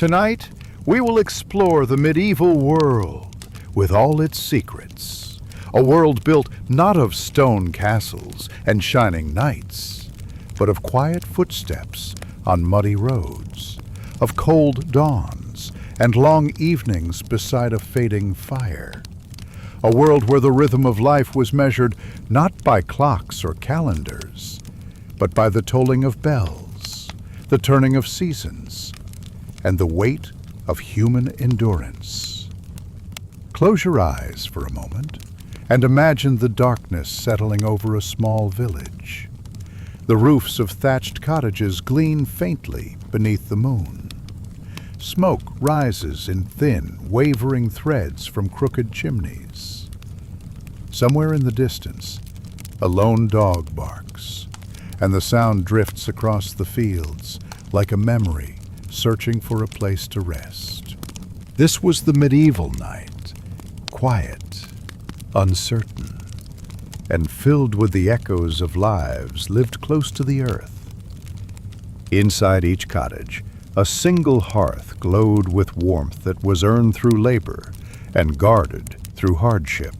Tonight, we will explore the medieval world with all its secrets. A world built not of stone castles and shining knights, but of quiet footsteps on muddy roads, of cold dawns and long evenings beside a fading fire. A world where the rhythm of life was measured not by clocks or calendars, but by the tolling of bells, the turning of seasons, and the weight of human endurance. Close your eyes for a moment and imagine the darkness settling over a small village. The roofs of thatched cottages gleam faintly beneath the moon. Smoke rises in thin, wavering threads from crooked chimneys. Somewhere in the distance, a lone dog barks, and the sound drifts across the fields like a memory searching for a place to rest. This was the medieval night, quiet, uncertain, and filled with the echoes of lives lived close to the earth. Inside each cottage, a single hearth glowed with warmth that was earned through labor and guarded through hardship.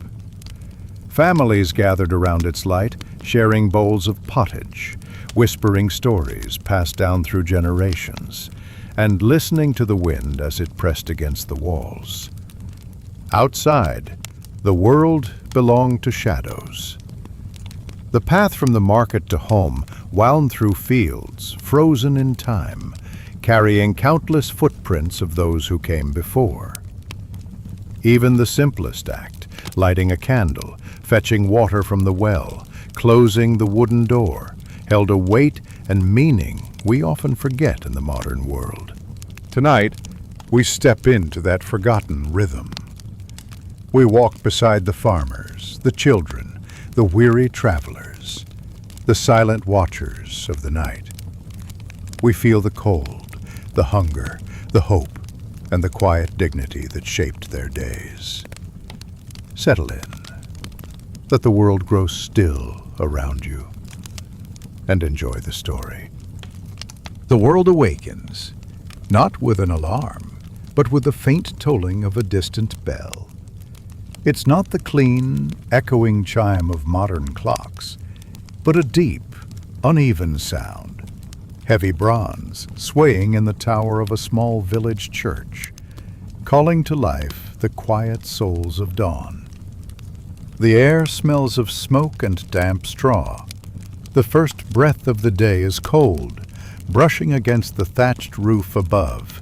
Families gathered around its light, sharing bowls of pottage, whispering stories passed down through generations, and listening to the wind as it pressed against the walls. Outside, the world belonged to shadows. The path from the market to home wound through fields, frozen in time, carrying countless footprints of those who came before. Even the simplest act, lighting a candle, fetching water from the well, closing the wooden door, held a weight and meaning we often forget in the modern world. Tonight, we step into that forgotten rhythm. We walk beside the farmers, the children, the weary travelers, the silent watchers of the night. We feel the cold, the hunger, the hope, and the quiet dignity that shaped their days. Settle in. Let the world grow still around you, and enjoy the story. The world awakens, not with an alarm, but with the faint tolling of a distant bell. It's not the clean, echoing chime of modern clocks, but a deep, uneven sound, heavy bronze swaying in the tower of a small village church, calling to life the quiet souls of dawn. The air smells of smoke and damp straw. The first breath of the day is cold, brushing against the thatched roof above.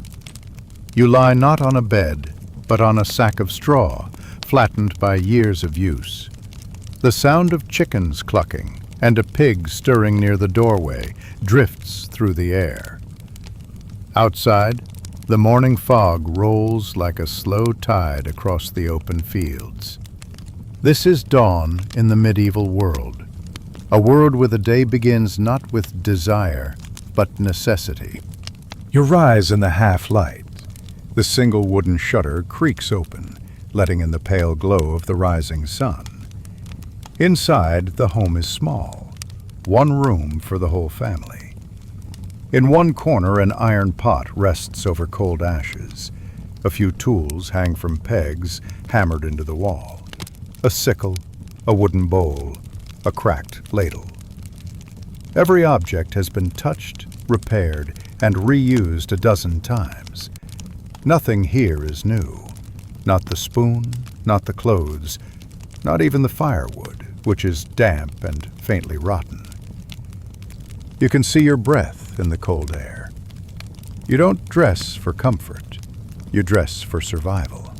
You lie not on a bed, but on a sack of straw, flattened by years of use. The sound of chickens clucking and a pig stirring near the doorway drifts through the air. Outside, the morning fog rolls like a slow tide across the open fields. This is dawn in the medieval world, a world where the day begins not with desire, but necessity. You rise in the half-light. The single wooden shutter creaks open, letting in the pale glow of the rising sun. Inside, the home is small, one room for the whole family. In one corner, an iron pot rests over cold ashes. A few tools hang from pegs hammered into the wall. A sickle, a wooden bowl, a cracked ladle. Every object has been touched, repaired, and reused a dozen times. Nothing here is new. Not the spoon, not the clothes, not even the firewood, which is damp and faintly rotten. You can see your breath in the cold air. You don't dress for comfort. You dress for survival.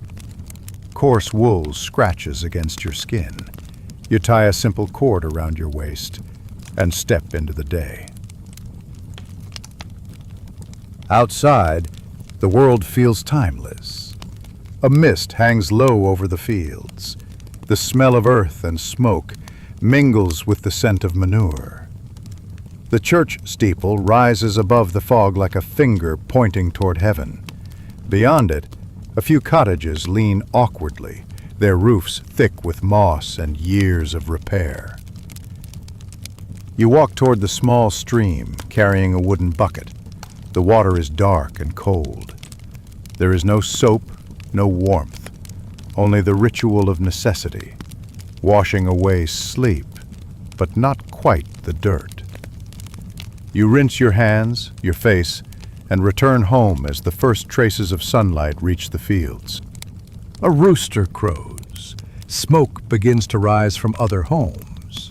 Coarse wool scratches against your skin. You tie a simple cord around your waist and step into the day. Outside, the world feels timeless. A mist hangs low over the fields. The smell of earth and smoke mingles with the scent of manure. The church steeple rises above the fog like a finger pointing toward heaven. Beyond it, a few cottages lean awkwardly, their roofs thick with moss and years of repair. You walk toward the small stream, carrying a wooden bucket. The water is dark and cold. There is no soap, no warmth, only the ritual of necessity, washing away sleep, but not quite the dirt. You rinse your hands, your face, and return home as the first traces of sunlight reach the fields. A rooster crows. Smoke begins to rise from other homes.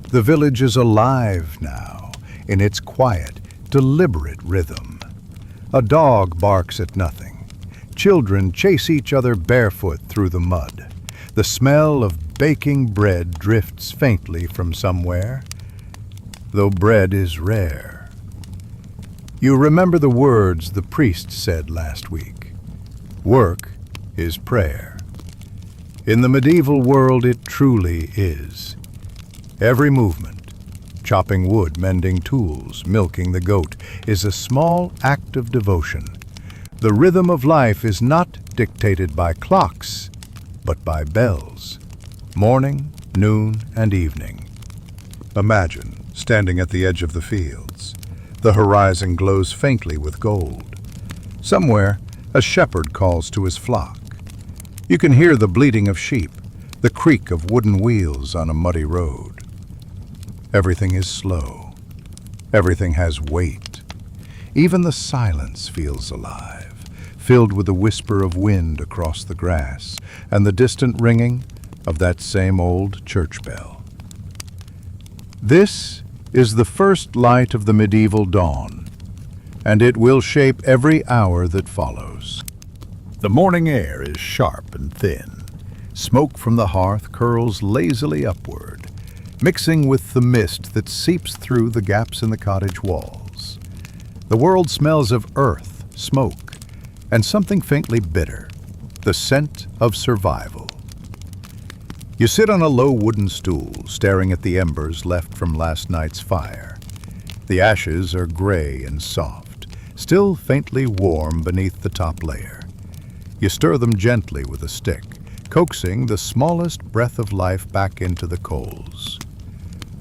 The village is alive now, in its quiet, deliberate rhythm. A dog barks at nothing. Children chase each other barefoot through the mud. The smell of baking bread drifts faintly from somewhere, though bread is rare. You remember the words the priest said last week. Work is prayer. In the medieval world, it truly is. Every movement, chopping wood, mending tools, milking the goat, is a small act of devotion. The rhythm of life is not dictated by clocks, but by bells. Morning, noon, and evening. Imagine standing at the edge of the fields. The horizon glows faintly with gold. Somewhere, a shepherd calls to his flock. You can hear the bleating of sheep, the creak of wooden wheels on a muddy road. Everything is slow. Everything has weight. Even the silence feels alive, filled with the whisper of wind across the grass and the distant ringing of that same old church bell. This is the first light of the medieval dawn, and it will shape every hour that follows. The morning air is sharp and thin. Smoke from the hearth curls lazily upward, mixing with the mist that seeps through the gaps in the cottage walls. The world smells of earth, smoke, and something faintly bitter, the scent of survival. You sit on a low wooden stool, staring at the embers left from last night's fire. The ashes are gray and soft, still faintly warm beneath the top layer. You stir them gently with a stick, coaxing the smallest breath of life back into the coals.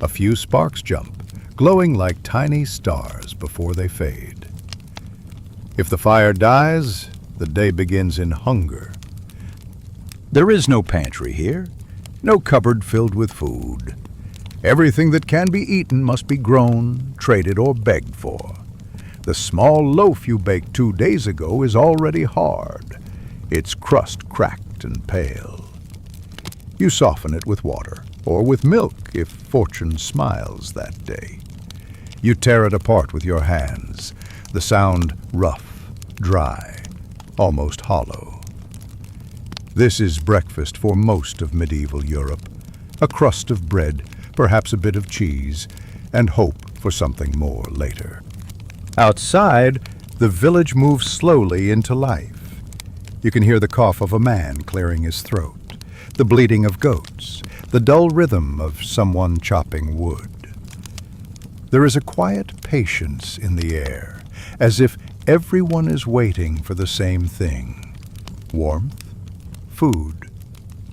A few sparks jump, glowing like tiny stars before they fade. If the fire dies, the day begins in hunger. There is no pantry here, no cupboard filled with food. Everything that can be eaten must be grown, traded, or begged for. The small loaf you baked 2 days ago is already hard, its crust cracked and pale. You soften it with water, or with milk if fortune smiles that day. You tear it apart with your hands, the sound rough, dry, almost hollow. This is breakfast for most of medieval Europe. A crust of bread, perhaps a bit of cheese, and hope for something more later. Outside, the village moves slowly into life. You can hear the cough of a man clearing his throat, the bleating of goats, the dull rhythm of someone chopping wood. There is a quiet patience in the air, as if everyone is waiting for the same thing: warmth, food,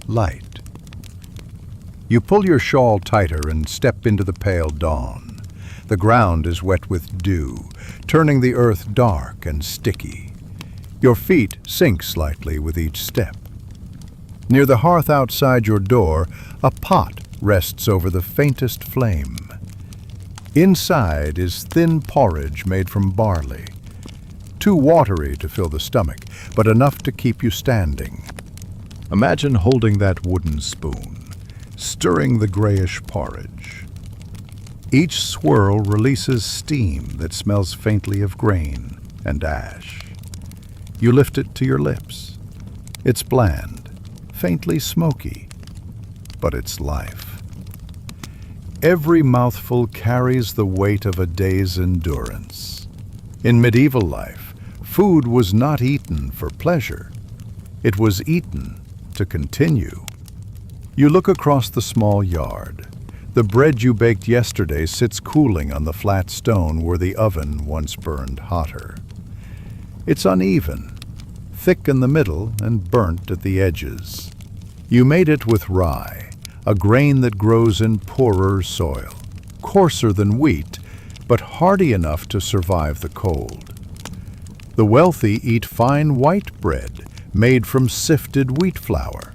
light. You pull your shawl tighter and step into the pale dawn. The ground is wet with dew, turning the earth dark and sticky. Your feet sink slightly with each step. Near the hearth outside your door, a pot rests over the faintest flame. Inside is thin porridge made from barley, too watery to fill the stomach, but enough to keep you standing. Imagine holding that wooden spoon, stirring the grayish porridge. Each swirl releases steam that smells faintly of grain and ash. You lift it to your lips. It's bland, faintly smoky, but it's life. Every mouthful carries the weight of a day's endurance. In medieval life, food was not eaten for pleasure. It was eaten to continue. You look across the small yard. The bread you baked yesterday sits cooling on the flat stone where the oven once burned hotter. It's uneven, thick in the middle and burnt at the edges. You made it with rye, a grain that grows in poorer soil, coarser than wheat, but hardy enough to survive the cold. The wealthy eat fine white bread made from sifted wheat flour.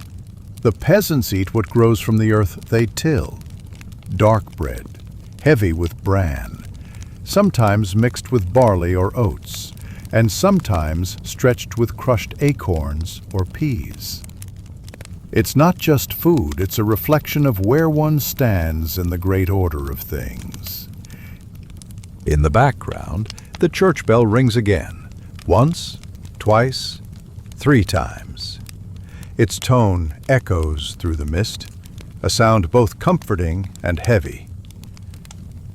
The peasants eat what grows from the earth they till, dark bread, heavy with bran, sometimes mixed with barley or oats, and sometimes stretched with crushed acorns or peas. It's not just food, it's a reflection of where one stands in the great order of things. In the background, the church bell rings again, once, twice, 3 times. Its tone echoes through the mist, a sound both comforting and heavy.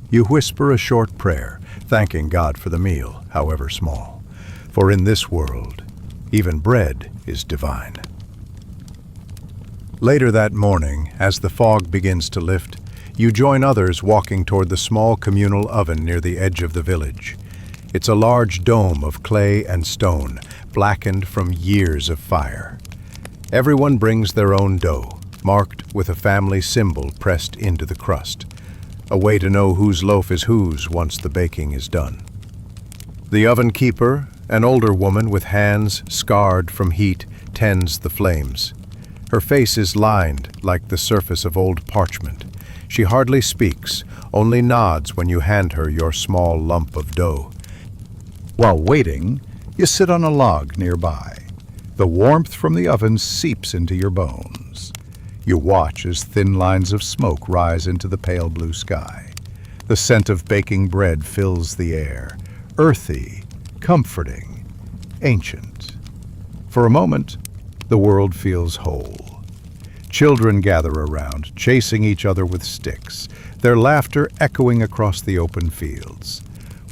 You whisper a short prayer, thanking God for the meal, however small, for in this world, even bread is divine. Later that morning, as the fog begins to lift, you join others walking toward the small communal oven near the edge of the village. It's a large dome of clay and stone, blackened from years of fire. Everyone brings their own dough, marked with a family symbol pressed into the crust, a way to know whose loaf is whose once the baking is done. The oven keeper, an older woman with hands scarred from heat, tends the flames. Her face is lined like the surface of old parchment. She hardly speaks, only nods when you hand her your small lump of dough. While waiting, you sit on a log nearby. The warmth from the oven seeps into your bones. You watch as thin lines of smoke rise into the pale blue sky. The scent of baking bread fills the air, earthy, comforting, ancient. For a moment, the world feels whole. Children gather around, chasing each other with sticks, their laughter echoing across the open fields.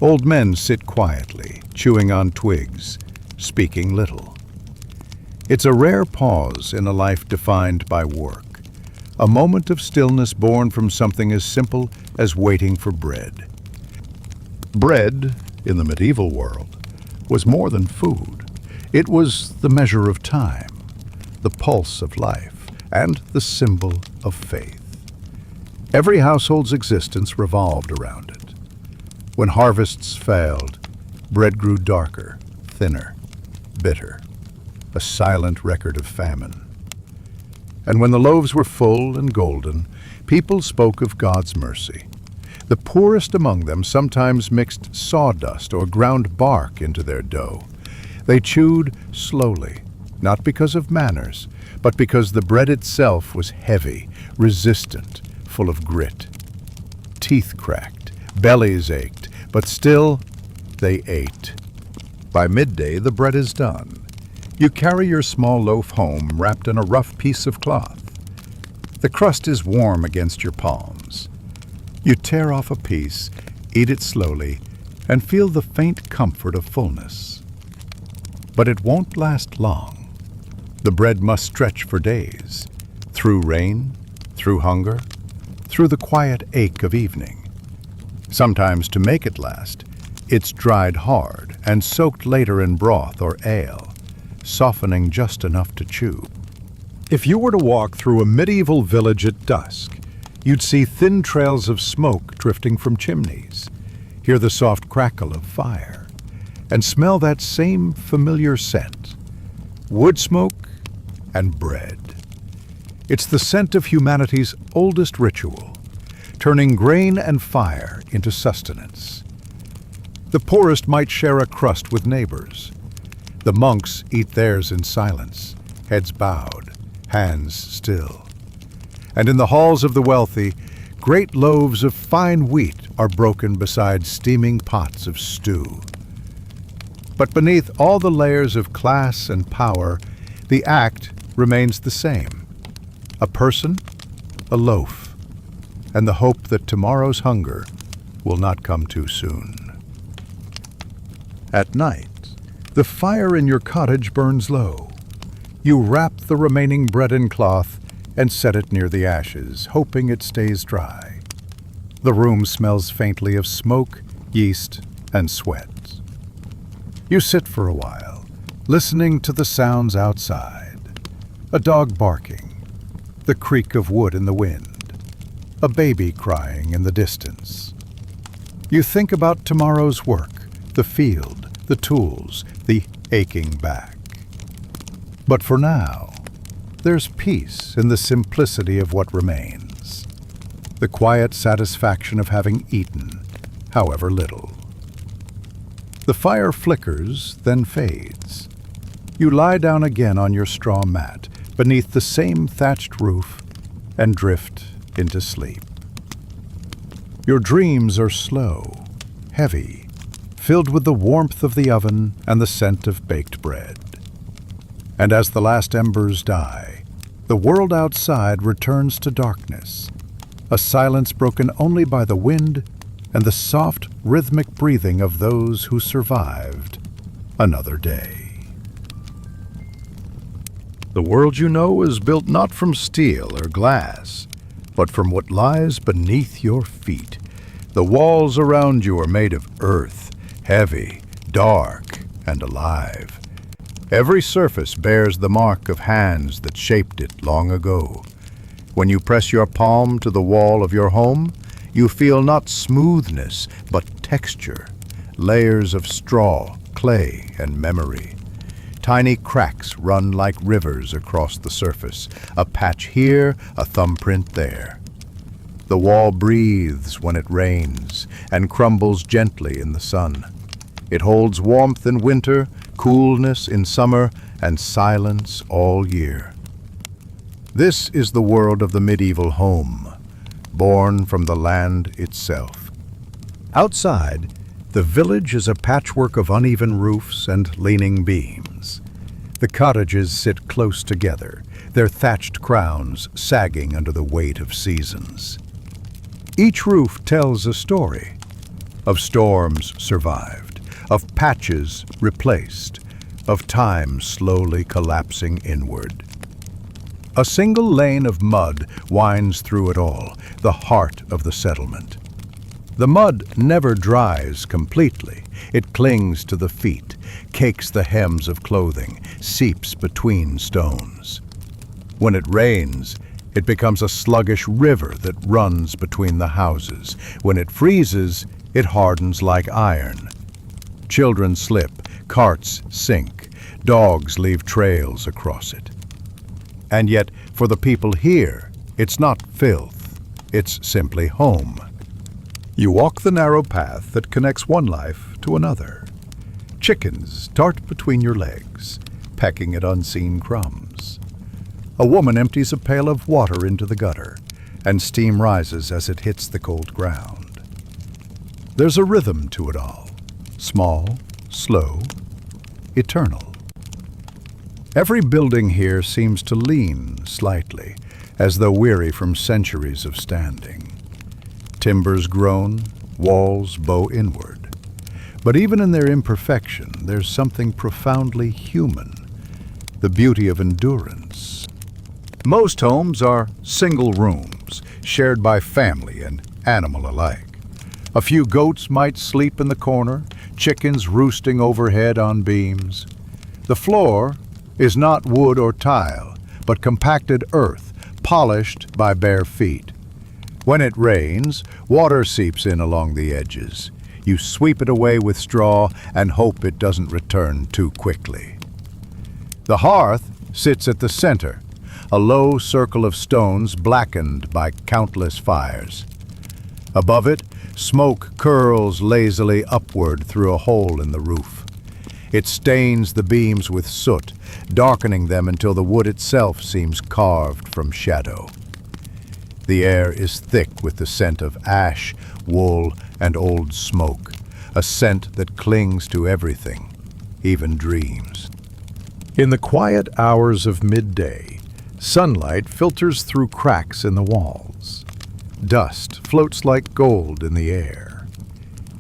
Old men sit quietly, chewing on twigs, speaking little. It's a rare pause in a life defined by work, a moment of stillness born from something as simple as waiting for bread. Bread, in the medieval world, was more than food. It was the measure of time, the pulse of life, and the symbol of faith. Every household's existence revolved around it. When harvests failed, bread grew darker, thinner, bitter, a silent record of famine. And when the loaves were full and golden, people spoke of God's mercy. The poorest among them sometimes mixed sawdust or ground bark into their dough. They chewed slowly, not because of manners, but because the bread itself was heavy, resistant, full of grit. Teeth cracked, bellies ached, but still they ate. By midday, the bread is done. You carry your small loaf home wrapped in a rough piece of cloth. The crust is warm against your palms. You tear off a piece, eat it slowly, and feel the faint comfort of fullness. But it won't last long. The bread must stretch for days, through rain, through hunger, through the quiet ache of evening. Sometimes, to make it last, it's dried hard and soaked later in broth or ale, softening just enough to chew. If you were to walk through a medieval village at dusk, you'd see thin trails of smoke drifting from chimneys, hear the soft crackle of fire, and smell that same familiar scent, wood smoke and bread. It's the scent of humanity's oldest ritual, turning grain and fire into sustenance. The poorest might share a crust with neighbors. The monks eat theirs in silence, heads bowed, hands still. And in the halls of the wealthy, great loaves of fine wheat are broken beside steaming pots of stew. But beneath all the layers of class and power, the act remains the same. A person, a loaf, and the hope that tomorrow's hunger will not come too soon. At night, the fire in your cottage burns low. You wrap the remaining bread in cloth and set it near the ashes, hoping it stays dry. The room smells faintly of smoke, yeast, and sweat. You sit for a while, listening to the sounds outside. A dog barking, the creak of wood in the wind, a baby crying in the distance. You think about tomorrow's work, the field, the tools, the aching back. But for now, there's peace in the simplicity of what remains, the quiet satisfaction of having eaten, however little. The fire flickers, then fades. You lie down again on your straw mat beneath the same thatched roof and drift into sleep. Your dreams are slow, heavy, filled with the warmth of the oven and the scent of baked bread. And as the last embers die, the world outside returns to darkness, a silence broken only by the wind and the soft, rhythmic breathing of those who survived another day. The world you know is built not from steel or glass, but from what lies beneath your feet. The walls around you are made of earth, heavy, dark, and alive. Every surface bears the mark of hands that shaped it long ago. When you press your palm to the wall of your home, you feel not smoothness, but texture, layers of straw, clay, and memory. Tiny cracks run like rivers across the surface, a patch here, a thumbprint there. The wall breathes when it rains and crumbles gently in the sun. It holds warmth in winter, coolness in summer, and silence all year. This is the world of the medieval home, born from the land itself. Outside, the village is a patchwork of uneven roofs and leaning beams. The cottages sit close together, their thatched crowns sagging under the weight of seasons. Each roof tells a story of storms survived, of patches replaced, of time slowly collapsing inward. A single lane of mud winds through it all, the heart of the settlement. The mud never dries completely. It clings to the feet, cakes the hems of clothing, seeps between stones. When it rains, it becomes a sluggish river that runs between the houses. When it freezes, it hardens like iron. Children slip, carts sink, dogs leave trails across it. And yet, for the people here, it's not filth, it's simply home. You walk the narrow path that connects one life to another. Chickens dart between your legs, pecking at unseen crumbs. A woman empties a pail of water into the gutter, and steam rises as it hits the cold ground. There's a rhythm to it all, small, slow, eternal. Every building here seems to lean slightly, as though weary from centuries of standing. Timbers groan, walls bow inward. But even in their imperfection, there's something profoundly human, the beauty of endurance. Most homes are single rooms, shared by family and animal alike. A few goats might sleep in the corner, chickens roosting overhead on beams. The floor is not wood or tile, but compacted earth, polished by bare feet. When it rains, water seeps in along the edges. You sweep it away with straw and hope it doesn't return too quickly. The hearth sits at the center, a low circle of stones blackened by countless fires. Above it, smoke curls lazily upward through a hole in the roof. It stains the beams with soot, darkening them until the wood itself seems carved from shadow. The air is thick with the scent of ash, wool, and old smoke, a scent that clings to everything, even dreams. In the quiet hours of midday, sunlight filters through cracks in the walls. Dust floats like gold in the air.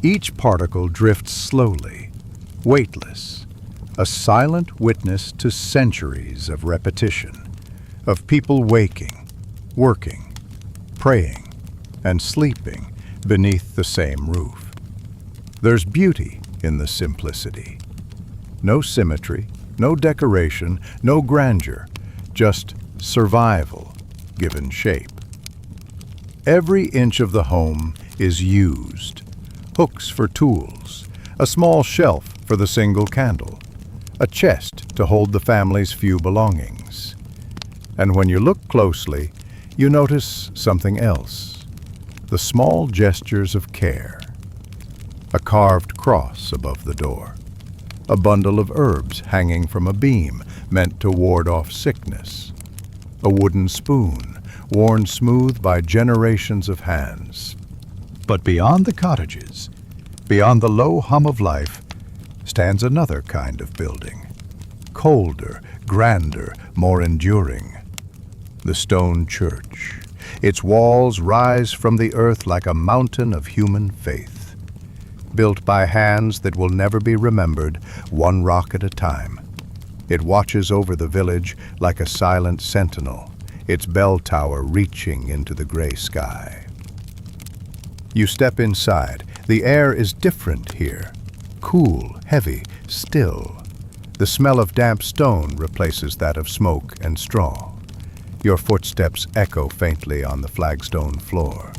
Each particle drifts slowly, weightless, a silent witness to centuries of repetition, of people waking, working, praying, and sleeping beneath the same roof. There's beauty in the simplicity. No symmetry, no decoration, no grandeur, just survival given shape. Every inch of the home is used. Hooks for tools, a small shelf for the single candle, a chest to hold the family's few belongings. And when you look closely, you notice something else, the small gestures of care. A carved cross above the door, a bundle of herbs hanging from a beam meant to ward off sickness, a wooden spoon worn smooth by generations of hands. But beyond the cottages, beyond the low hum of life, stands another kind of building, colder, grander, more enduring. The stone church. Its walls rise from the earth like a mountain of human faith, built by hands that will never be remembered, one rock at a time. It watches over the village like a silent sentinel, its bell tower reaching into the gray sky. You step inside. The air is different here. Cool, heavy, still. The smell of damp stone replaces that of smoke and straw. Your footsteps echo faintly on the flagstone floor.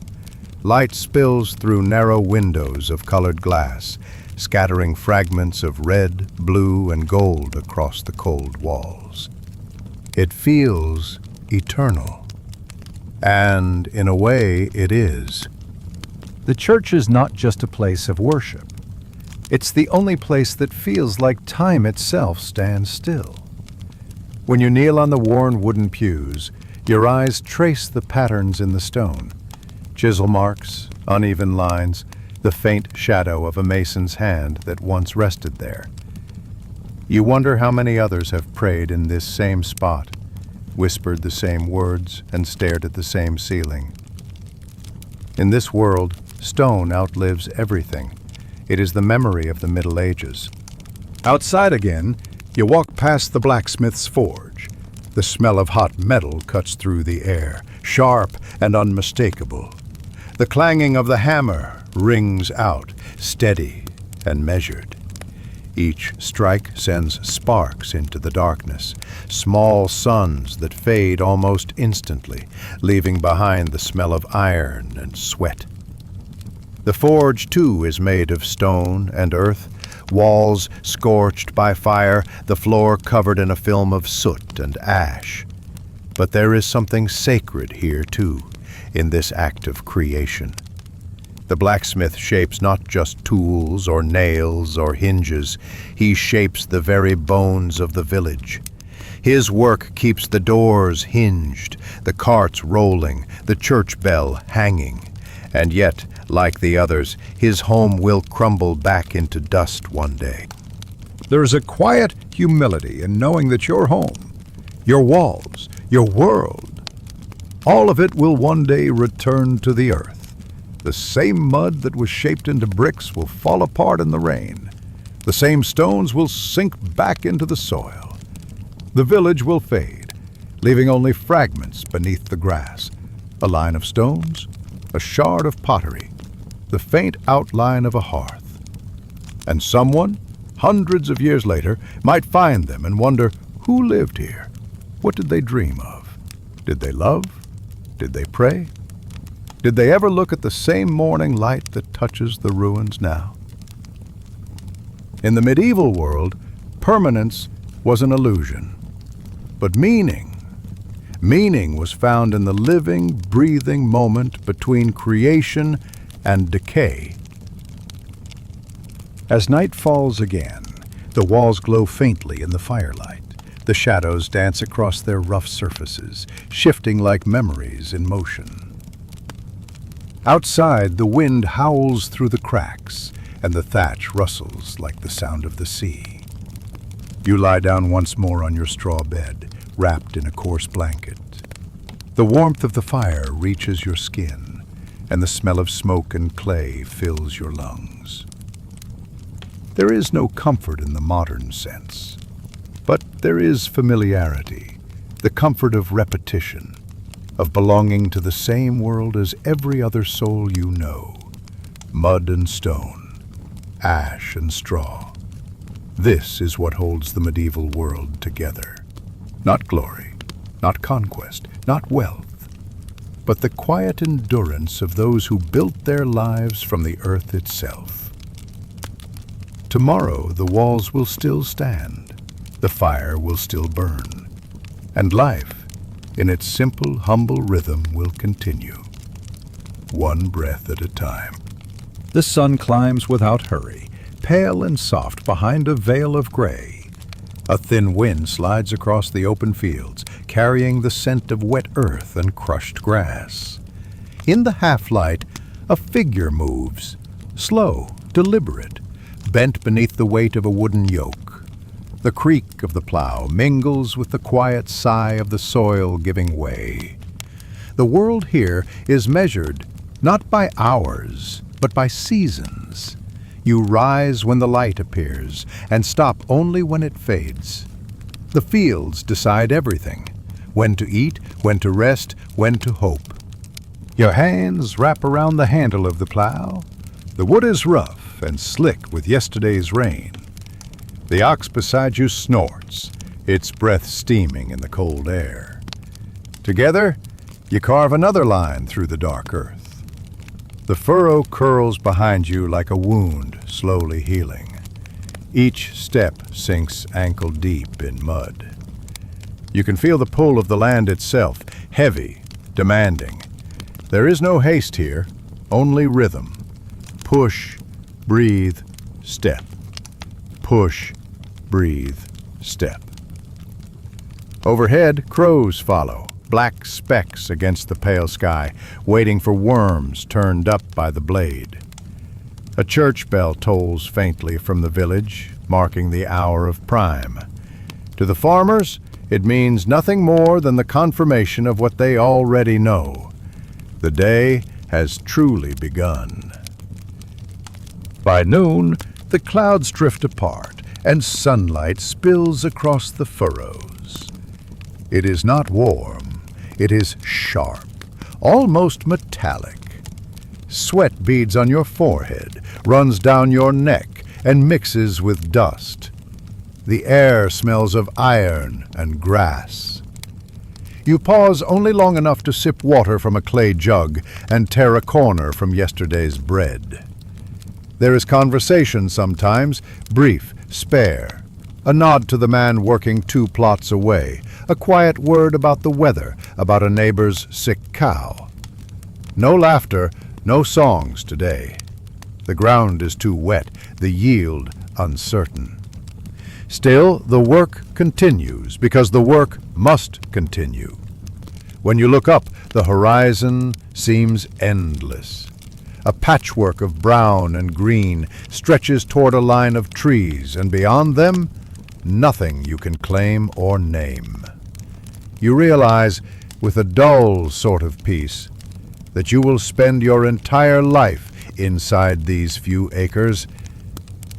Light spills through narrow windows of colored glass, scattering fragments of red, blue, and gold across the cold walls. It feels eternal. And in a way, it is. The church is not just a place of worship. It's the only place that feels like time itself stands still. When you kneel on the worn wooden pews, your eyes trace the patterns in the stone. Chisel marks, uneven lines, the faint shadow of a mason's hand that once rested there. You wonder how many others have prayed in this same spot, whispered the same words, and stared at the same ceiling. In this world, stone outlives everything. It is the memory of the Middle Ages. Outside again, you walk past the blacksmith's forge. The smell of hot metal cuts through the air, sharp and unmistakable. The clanging of the hammer rings out, steady and measured. Each strike sends sparks into the darkness, small suns that fade almost instantly, leaving behind the smell of iron and sweat. The forge, too, is made of stone and earth, walls scorched by fire, the floor covered in a film of soot and ash. But there is something sacred here, too, in this act of creation. The blacksmith shapes not just tools or nails or hinges, he shapes the very bones of the village. His work keeps the doors hinged, the carts rolling, the church bell hanging. And yet, like the others, his home will crumble back into dust one day. There is a quiet humility in knowing that your home, your walls, your world, all of it will one day return to the earth. The same mud that was shaped into bricks will fall apart in the rain. The same stones will sink back into the soil. The village will fade, leaving only fragments beneath the grass. A line of stones, a shard of pottery, the faint outline of a hearth. And someone, hundreds of years later, might find them and wonder who lived here. What did they dream of? Did they love? Did they pray? Did they ever look at the same morning light that touches the ruins now? In the medieval world, permanence was an illusion. But meaning was found in the living, breathing moment between creation and decay. As night falls again, the walls glow faintly in the firelight. The shadows dance across their rough surfaces, shifting like memories in motion. Outside, the wind howls through the cracks, and the thatch rustles like the sound of the sea. You lie down once more on your straw bed, wrapped in a coarse blanket. The warmth of the fire reaches your skin, and the smell of smoke and clay fills your lungs. There is no comfort in the modern sense, but there is familiarity, the comfort of repetition, of belonging to the same world as every other soul you know. Mud and stone, ash and straw. This is what holds the medieval world together. Not glory, not conquest, not wealth, but the quiet endurance of those who built their lives from the earth itself. tomorrow the walls will still stand, the fire will still burn, and life, in its simple, humble rhythm, will continue, one breath at a time. The sun climbs without hurry, pale and soft behind a veil of gray. A thin wind slides across the open fields, carrying the scent of wet earth and crushed grass. In the half-light, a figure moves, slow, deliberate, bent beneath the weight of a wooden yoke. The creak of the plow mingles with the quiet sigh of the soil giving way. The world here is measured not by hours, but by seasons. You rise when the light appears and stop only when it fades. The fields decide everything: when to eat, when to rest, when to hope. Your hands wrap around the handle of the plow. The wood is rough and slick with yesterday's rain. The ox beside you snorts, its breath steaming in the cold air. Together, you carve another line through the dark earth. The furrow curls behind you like a wound slowly healing. Each step sinks ankle deep in mud. You can feel the pull of the land itself, heavy, demanding. There is no haste here, only rhythm. Push, breathe, step. Push, breathe, step. Overhead, crows follow, black specks against the pale sky, waiting for worms turned up by the blade. A church bell tolls faintly from the village, marking the hour of prime. To the farmers, it means nothing more than the confirmation of what they already know. The day has truly begun. By noon, the clouds drift apart and sunlight spills across the furrows. It is not warm, it is sharp, almost metallic. Sweat beads on your forehead, runs down your neck, and mixes with dust. The air smells of iron and grass. You pause only long enough to sip water from a clay jug and tear a corner from yesterday's bread. There is conversation sometimes, brief, spare. A nod to the man working 2 plots away, a quiet word about the weather, about a neighbor's sick cow. No laughter, no songs today. The ground is too wet, the yield uncertain. Still, the work continues, because the work must continue. When you look up, the horizon seems endless. A patchwork of brown and green stretches toward a line of trees, and beyond them, nothing you can claim or name. You realize, with a dull sort of peace, that you will spend your entire life inside these few acres,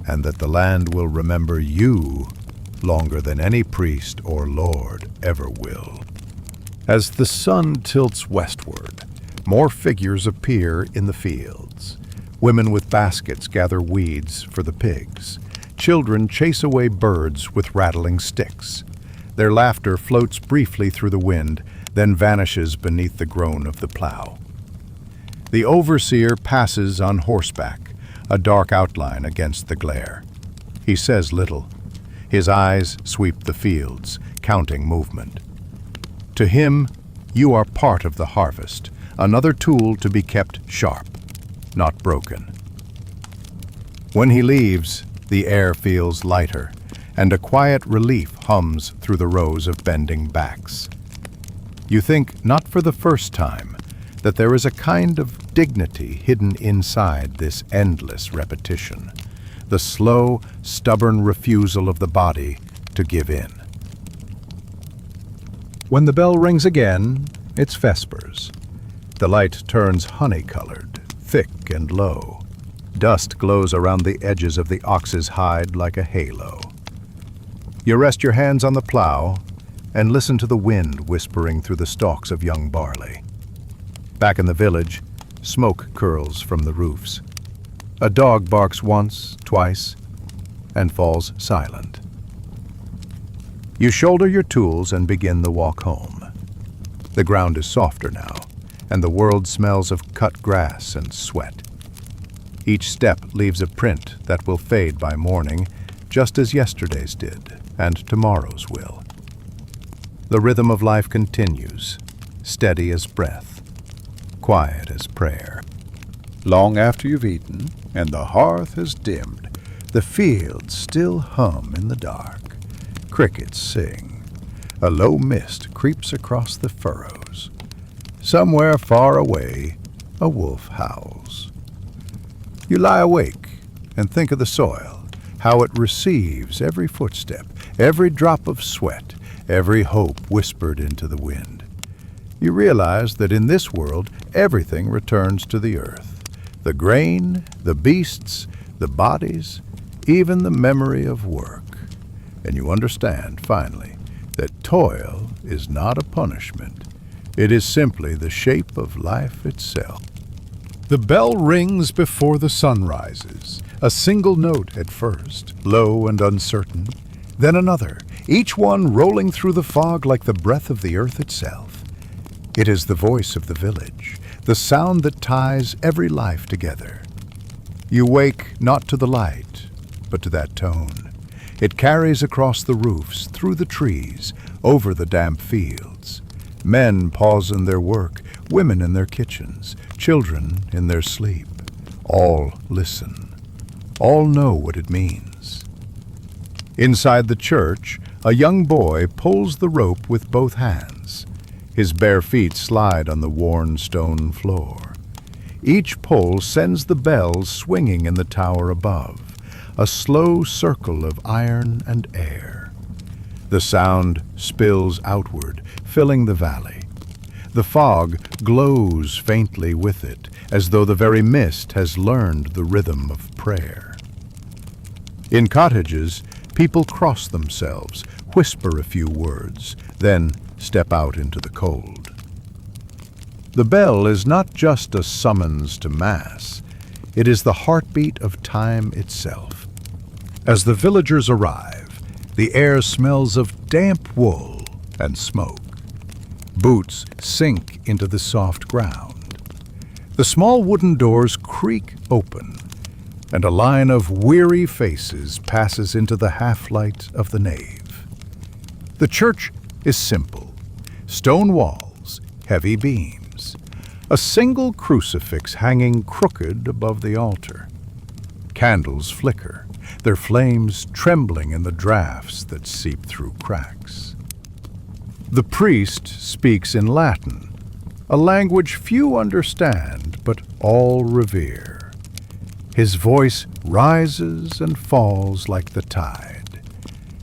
and that the land will remember you longer than any priest or lord ever will. As the sun tilts westward, more figures appear in the fields. Women with baskets gather weeds for the pigs. Children chase away birds with rattling sticks. Their laughter floats briefly through the wind, then vanishes beneath the groan of the plow. The overseer passes on horseback, a dark outline against the glare. He says little. His eyes sweep the fields, counting movement. To him, you are part of the harvest, another tool to be kept sharp, not broken. When he leaves, the air feels lighter, and a quiet relief hums through the rows of bending backs. You think, not for the first time, that there is a kind of dignity hidden inside this endless repetition, the slow, stubborn refusal of the body to give in. When the bell rings again, it's vespers. The light turns honey-colored, thick and low. Dust glows around the edges of the ox's hide like a halo. You rest your hands on the plow and listen to the wind whispering through the stalks of young barley. Back in the village, smoke curls from the roofs. A dog barks once, twice, and falls silent. You shoulder your tools and begin the walk home. The ground is softer now, and the world smells of cut grass and sweat. Each step leaves a print that will fade by morning, just as yesterday's did, and tomorrow's will. The rhythm of life continues, steady as breath, quiet as prayer. Long after you've eaten, and the hearth has dimmed, the fields still hum in the dark. Crickets sing. A low mist creeps across the furrows. Somewhere far away, a wolf howls. You lie awake and think of the soil, how it receives every footstep, every drop of sweat, every hope whispered into the wind. You realize that in this world, everything returns to the earth. The grain, the beasts, the bodies, even the memory of work. And you understand, finally, that toil is not a punishment. It is simply the shape of life itself. The bell rings before the sun rises, a single note at first, low and uncertain, then another, each one rolling through the fog like the breath of the earth itself. It is the voice of the village, the sound that ties every life together. You wake not to the light, but to that tone. It carries across the roofs, through the trees, over the damp fields. Men pause in their work, women in their kitchens, children in their sleep. All listen. All know what it means. Inside the church, a young boy pulls the rope with both hands. His bare feet slide on the worn stone floor. Each pull sends the bells swinging in the tower above, a slow circle of iron and air. The sound spills outward, filling the valley. The fog glows faintly with it, as though the very mist has learned the rhythm of prayer. In cottages, people cross themselves, whisper a few words, then step out into the cold. The bell is not just a summons to Mass. It is the heartbeat of time itself. As the villagers arrive, the air smells of damp wool and smoke. Boots sink into the soft ground. The small wooden doors creak open, and a line of weary faces passes into the half-light of the nave. The church is simple. Stone walls, heavy beams, a single crucifix hanging crooked above the altar. Candles flicker, their flames trembling in the drafts that seep through cracks. The priest speaks in Latin, a language few understand but all revere. His voice rises and falls like the tide,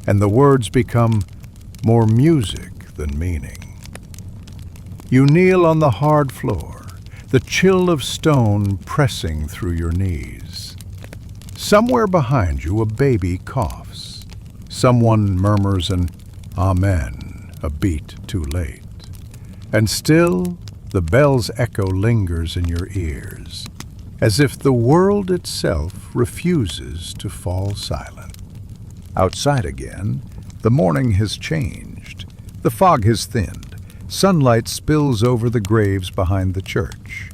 and the words become more music than meaning. You kneel on the hard floor, the chill of stone pressing through your knees. Somewhere behind you a baby coughs. Someone murmurs an Amen, a beat too late. And still the bell's echo lingers in your ears, as if the world itself refuses to fall silent. Outside again, the morning has changed. The fog has thinned. Sunlight spills over the graves behind the church.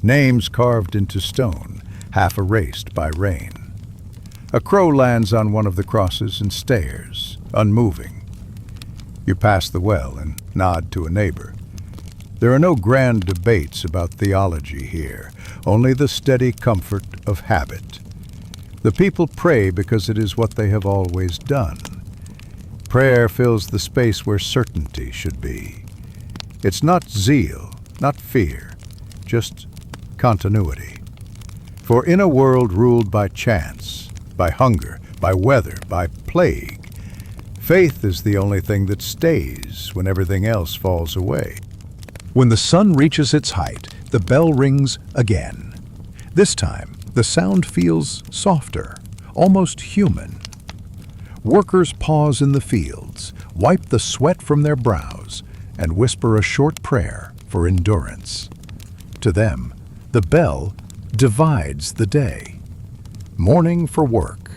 Names carved into stone, half erased by rain. A crow lands on one of the crosses and stares, unmoving. You pass the well and nod to a neighbor. There are no grand debates about theology here, only the steady comfort of habit. The people pray because it is what they have always done. Prayer fills the space where certainty should be. It's not zeal, not fear, just continuity. For in a world ruled by chance, by hunger, by weather, by plague, faith is the only thing that stays when everything else falls away. When the sun reaches its height, the bell rings again. This time, the sound feels softer, almost human. Workers pause in the fields, wipe the sweat from their brows, and whisper a short prayer for endurance. To them, the bell divides the day. Morning for work,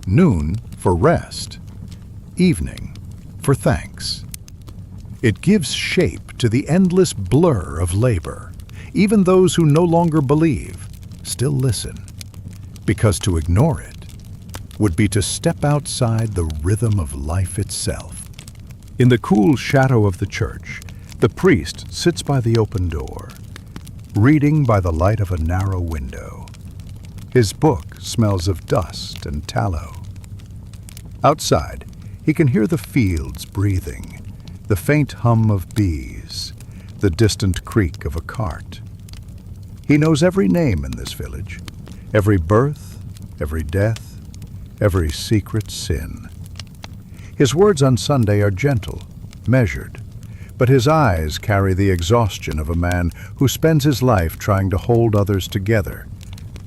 noon for rest, evening for thanks. It gives shape to the endless blur of labor. Even those who no longer believe still listen. because to ignore it would be to step outside the rhythm of life itself. In the cool shadow of the church, the priest sits by the open door, reading by the light of a narrow window. His book smells of dust and tallow. Outside, he can hear the fields breathing, the faint hum of bees, the distant creak of a cart. He knows every name in this village, every birth, every death, every secret sin. His words on Sunday are gentle, measured, but his eyes carry the exhaustion of a man who spends his life trying to hold others together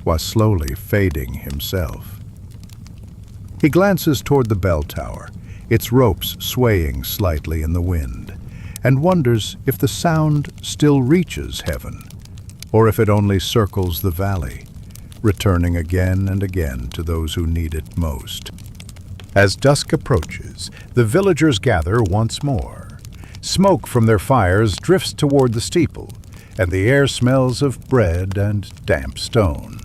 while slowly fading himself. He glances toward the bell tower, its ropes swaying slightly in the wind, and wonders if the sound still reaches heaven, or if it only circles the valley, returning again and again to those who need it most. As dusk approaches, the villagers gather once more. Smoke from their fires drifts toward the steeple, and the air smells of bread and damp stone.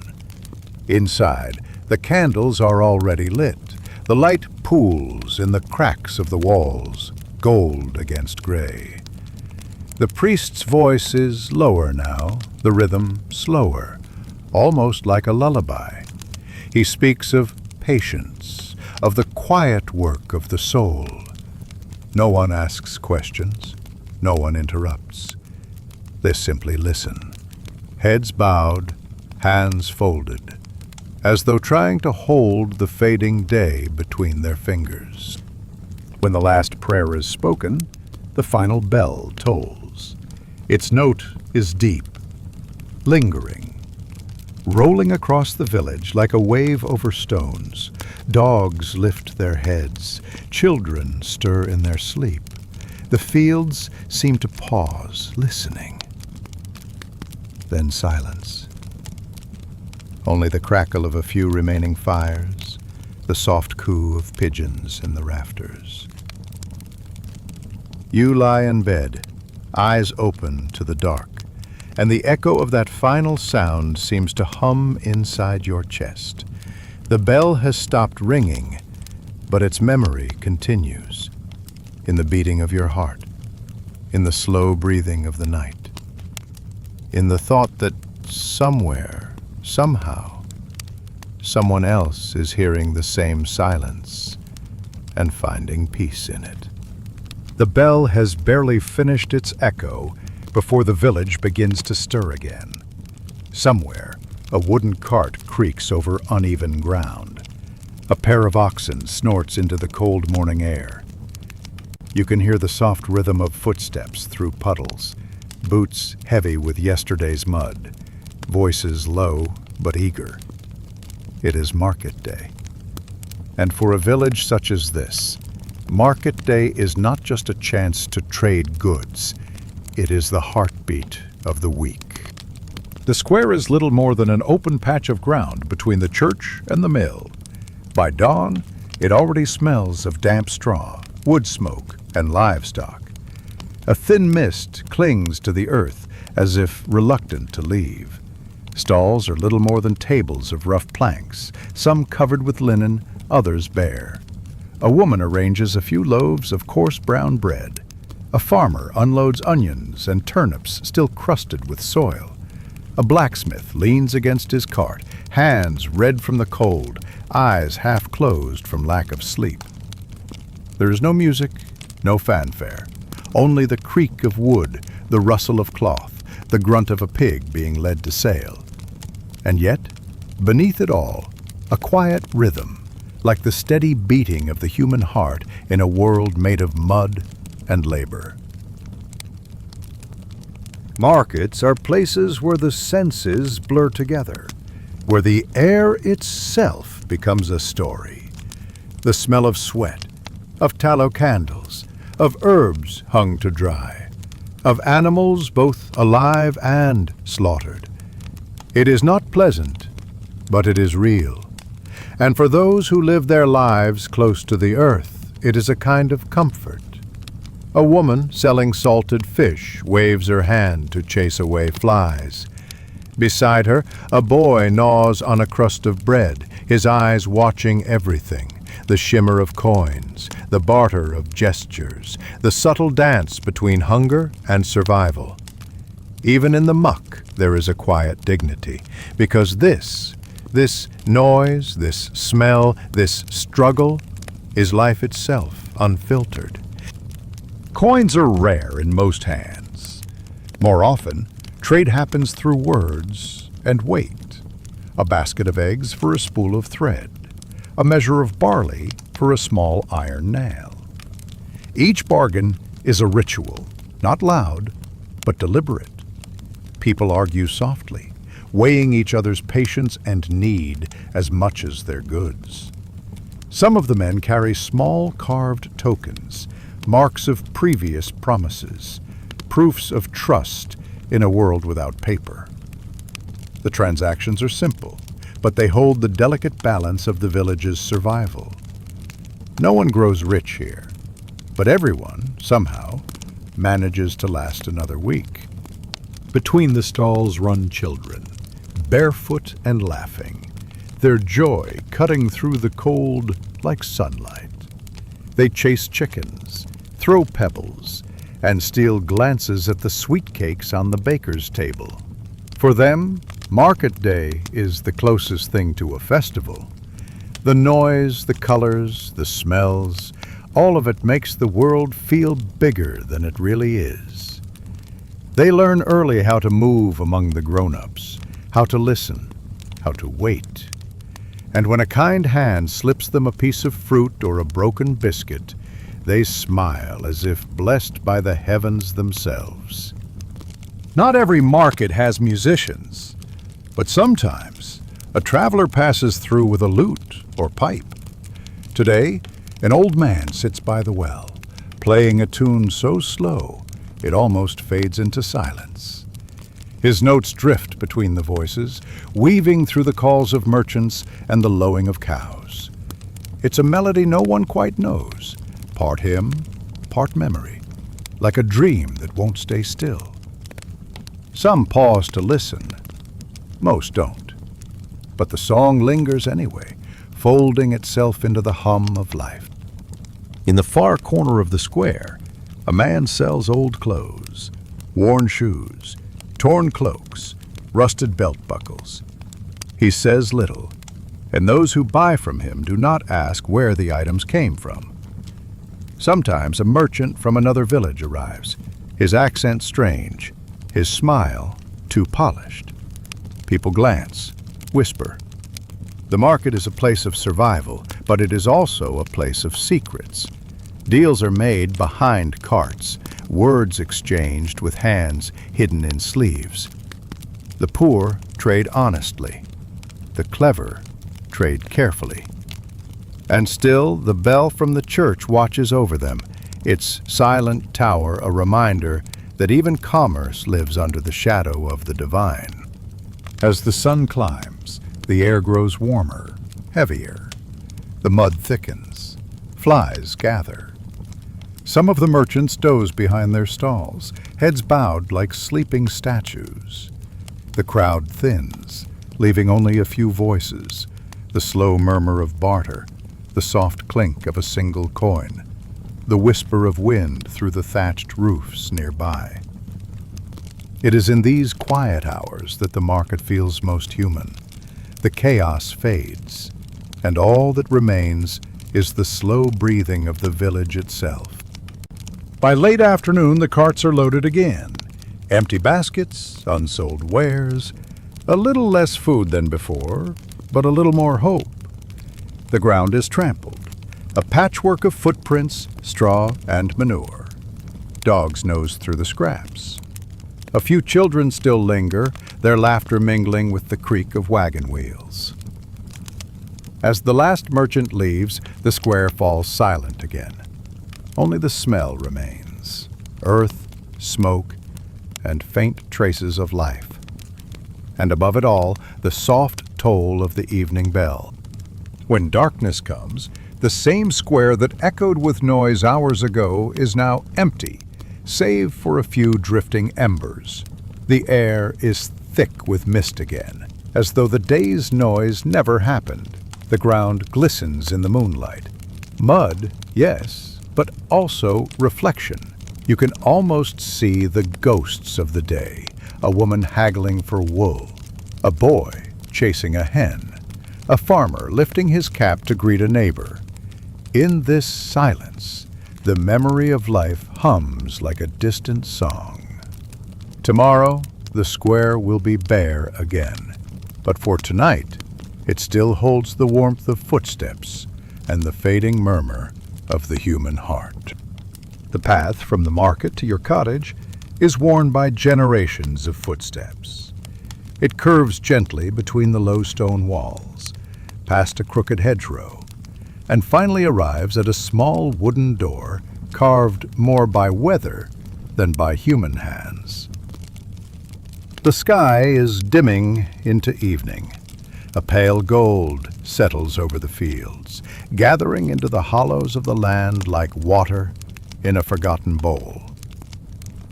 Inside, the candles are already lit. The light pools in the cracks of the walls, gold against gray. The priest's voice is lower now, the rhythm slower, almost like a lullaby. He speaks of patience, of the quiet work of the soul. No one asks questions, no one interrupts. They simply listen, heads bowed, hands folded, as though trying to hold the fading day between their fingers. When the last prayer is spoken, the final bell tolls. Its note is deep, lingering, rolling across the village like a wave over stones. Dogs lift their heads, children stir in their sleep. The fields seem to pause, listening. Then silence. Only the crackle of a few remaining fires, the soft coo of pigeons in the rafters. You lie in bed, eyes open to the dark, and the echo of that final sound seems to hum inside your chest. The bell has stopped ringing, but its memory continues, in the beating of your heart, in the slow breathing of the night, in the thought that somewhere, somehow, someone else is hearing the same silence and finding peace in it. The bell has barely finished its echo before the village begins to stir again. Somewhere, a wooden cart creaks over uneven ground. A pair of oxen snorts into the cold morning air. You can hear the soft rhythm of footsteps through puddles, boots heavy with yesterday's mud, voices low but eager. It is market day. And for a village such as this, market day is not just a chance to trade goods. It is the heartbeat of the week. The square is little more than an open patch of ground between the church and the mill. By dawn, it already smells of damp straw, wood smoke, and livestock. A thin mist clings to the earth as if reluctant to leave. Stalls are little more than tables of rough planks, some covered with linen, others bare. A woman arranges a few loaves of coarse brown bread. A farmer unloads onions and turnips still crusted with soil. A blacksmith leans against his cart, hands red from the cold, eyes half closed from lack of sleep. There is no music, no fanfare, only the creak of wood, the rustle of cloth, the grunt of a pig being led to sale. And yet, beneath it all, a quiet rhythm, like the steady beating of the human heart in a world made of mud and labor. Markets are places where the senses blur together, where the air itself becomes a story. The smell of sweat, of tallow candles, of herbs hung to dry, of animals both alive and slaughtered. It is not pleasant, but it is real. And for those who live their lives close to the earth, it is a kind of comfort. A woman selling salted fish waves her hand to chase away flies, Beside her, a boy gnaws on a crust of bread, his eyes watching everything, the shimmer of coins, the barter of gestures, the subtle dance between hunger and survival. Even in the muck, there is a quiet dignity, because this noise, this smell, this struggle, is life itself, unfiltered. Coins are rare in most hands. More often, trade happens through words and weight. A basket of eggs for a spool of thread. A measure of barley for a small iron nail. Each bargain is a ritual, not loud, but deliberate. People argue softly, weighing each other's patience and need as much as their goods. Some of the men carry small carved tokens, marks of previous promises, proofs of trust in a world without paper. The transactions are simple, but they hold the delicate balance of the village's survival. No one grows rich here, but everyone, somehow, manages to last another week. Between the stalls run children, barefoot and laughing, their joy cutting through the cold like sunlight. They chase chickens, throw pebbles, and steal glances at the sweet cakes on the baker's table. For them, market day is the closest thing to a festival. The noise, the colors, the smells, all of it makes the world feel bigger than it really is. They learn early how to move among the grown-ups, how to listen, how to wait. And when a kind hand slips them a piece of fruit or a broken biscuit, they smile as if blessed by the heavens themselves. Not every market has musicians, but sometimes a traveler passes through with a lute or pipe. Today, an old man sits by the well, playing a tune so slow it almost fades into silence. His notes drift between the voices, weaving through the calls of merchants and the lowing of cows. It's a melody no one quite knows, part hymn, part memory, like a dream that won't stay still. Some pause to listen, most don't, but the song lingers anyway, folding itself into the hum of life. In the far corner of the square, a man sells old clothes, worn shoes, torn cloaks, rusted belt buckles. He says little, and those who buy from him do not ask where the items came from. Sometimes a merchant from another village arrives, his accent strange, his smile too polished. People glance, whisper. The market is a place of survival, but it is also a place of secrets. Deals are made behind carts, words exchanged with hands hidden in sleeves. The poor trade honestly. The clever trade carefully. And still, the bell from the church watches over them, its silent tower a reminder that even commerce lives under the shadow of the divine. As the sun climbs, the air grows warmer, heavier. The mud thickens. Flies gather. Some of the merchants doze behind their stalls, heads bowed like sleeping statues. The crowd thins, leaving only a few voices, the slow murmur of barter, the soft clink of a single coin, the whisper of wind through the thatched roofs nearby. It is in these quiet hours that the market feels most human. The chaos fades, and all that remains is the slow breathing of the village itself. By late afternoon, the carts are loaded again. Empty baskets, unsold wares, a little less food than before, but a little more hope. The ground is trampled, a patchwork of footprints, straw, and manure. Dogs nose through the scraps. A few children still linger, their laughter mingling with the creak of wagon wheels. As the last merchant leaves, the square falls silent again. Only the smell remains, earth, smoke, and faint traces of life. And above it all, the soft toll of the evening bell. When darkness comes, the same square that echoed with noise hours ago is now empty, save for a few drifting embers. The air is thick with mist again, as though the day's noise never happened. The ground glistens in the moonlight. Mud, yes, but also reflection. You can almost see the ghosts of the day, a woman haggling for wool, a boy chasing a hen, a farmer lifting his cap to greet a neighbor. In this silence, the memory of life hums like a distant song. Tomorrow, the square will be bare again, but for tonight, it still holds the warmth of footsteps and the fading murmur of the human heart. The path from the market to your cottage is worn by generations of footsteps. It curves gently between the low stone walls, past a crooked hedgerow, and finally arrives at a small wooden door carved more by weather than by human hands. The sky is dimming into evening. A pale gold settles over the fields, gathering into the hollows of the land like water in a forgotten bowl.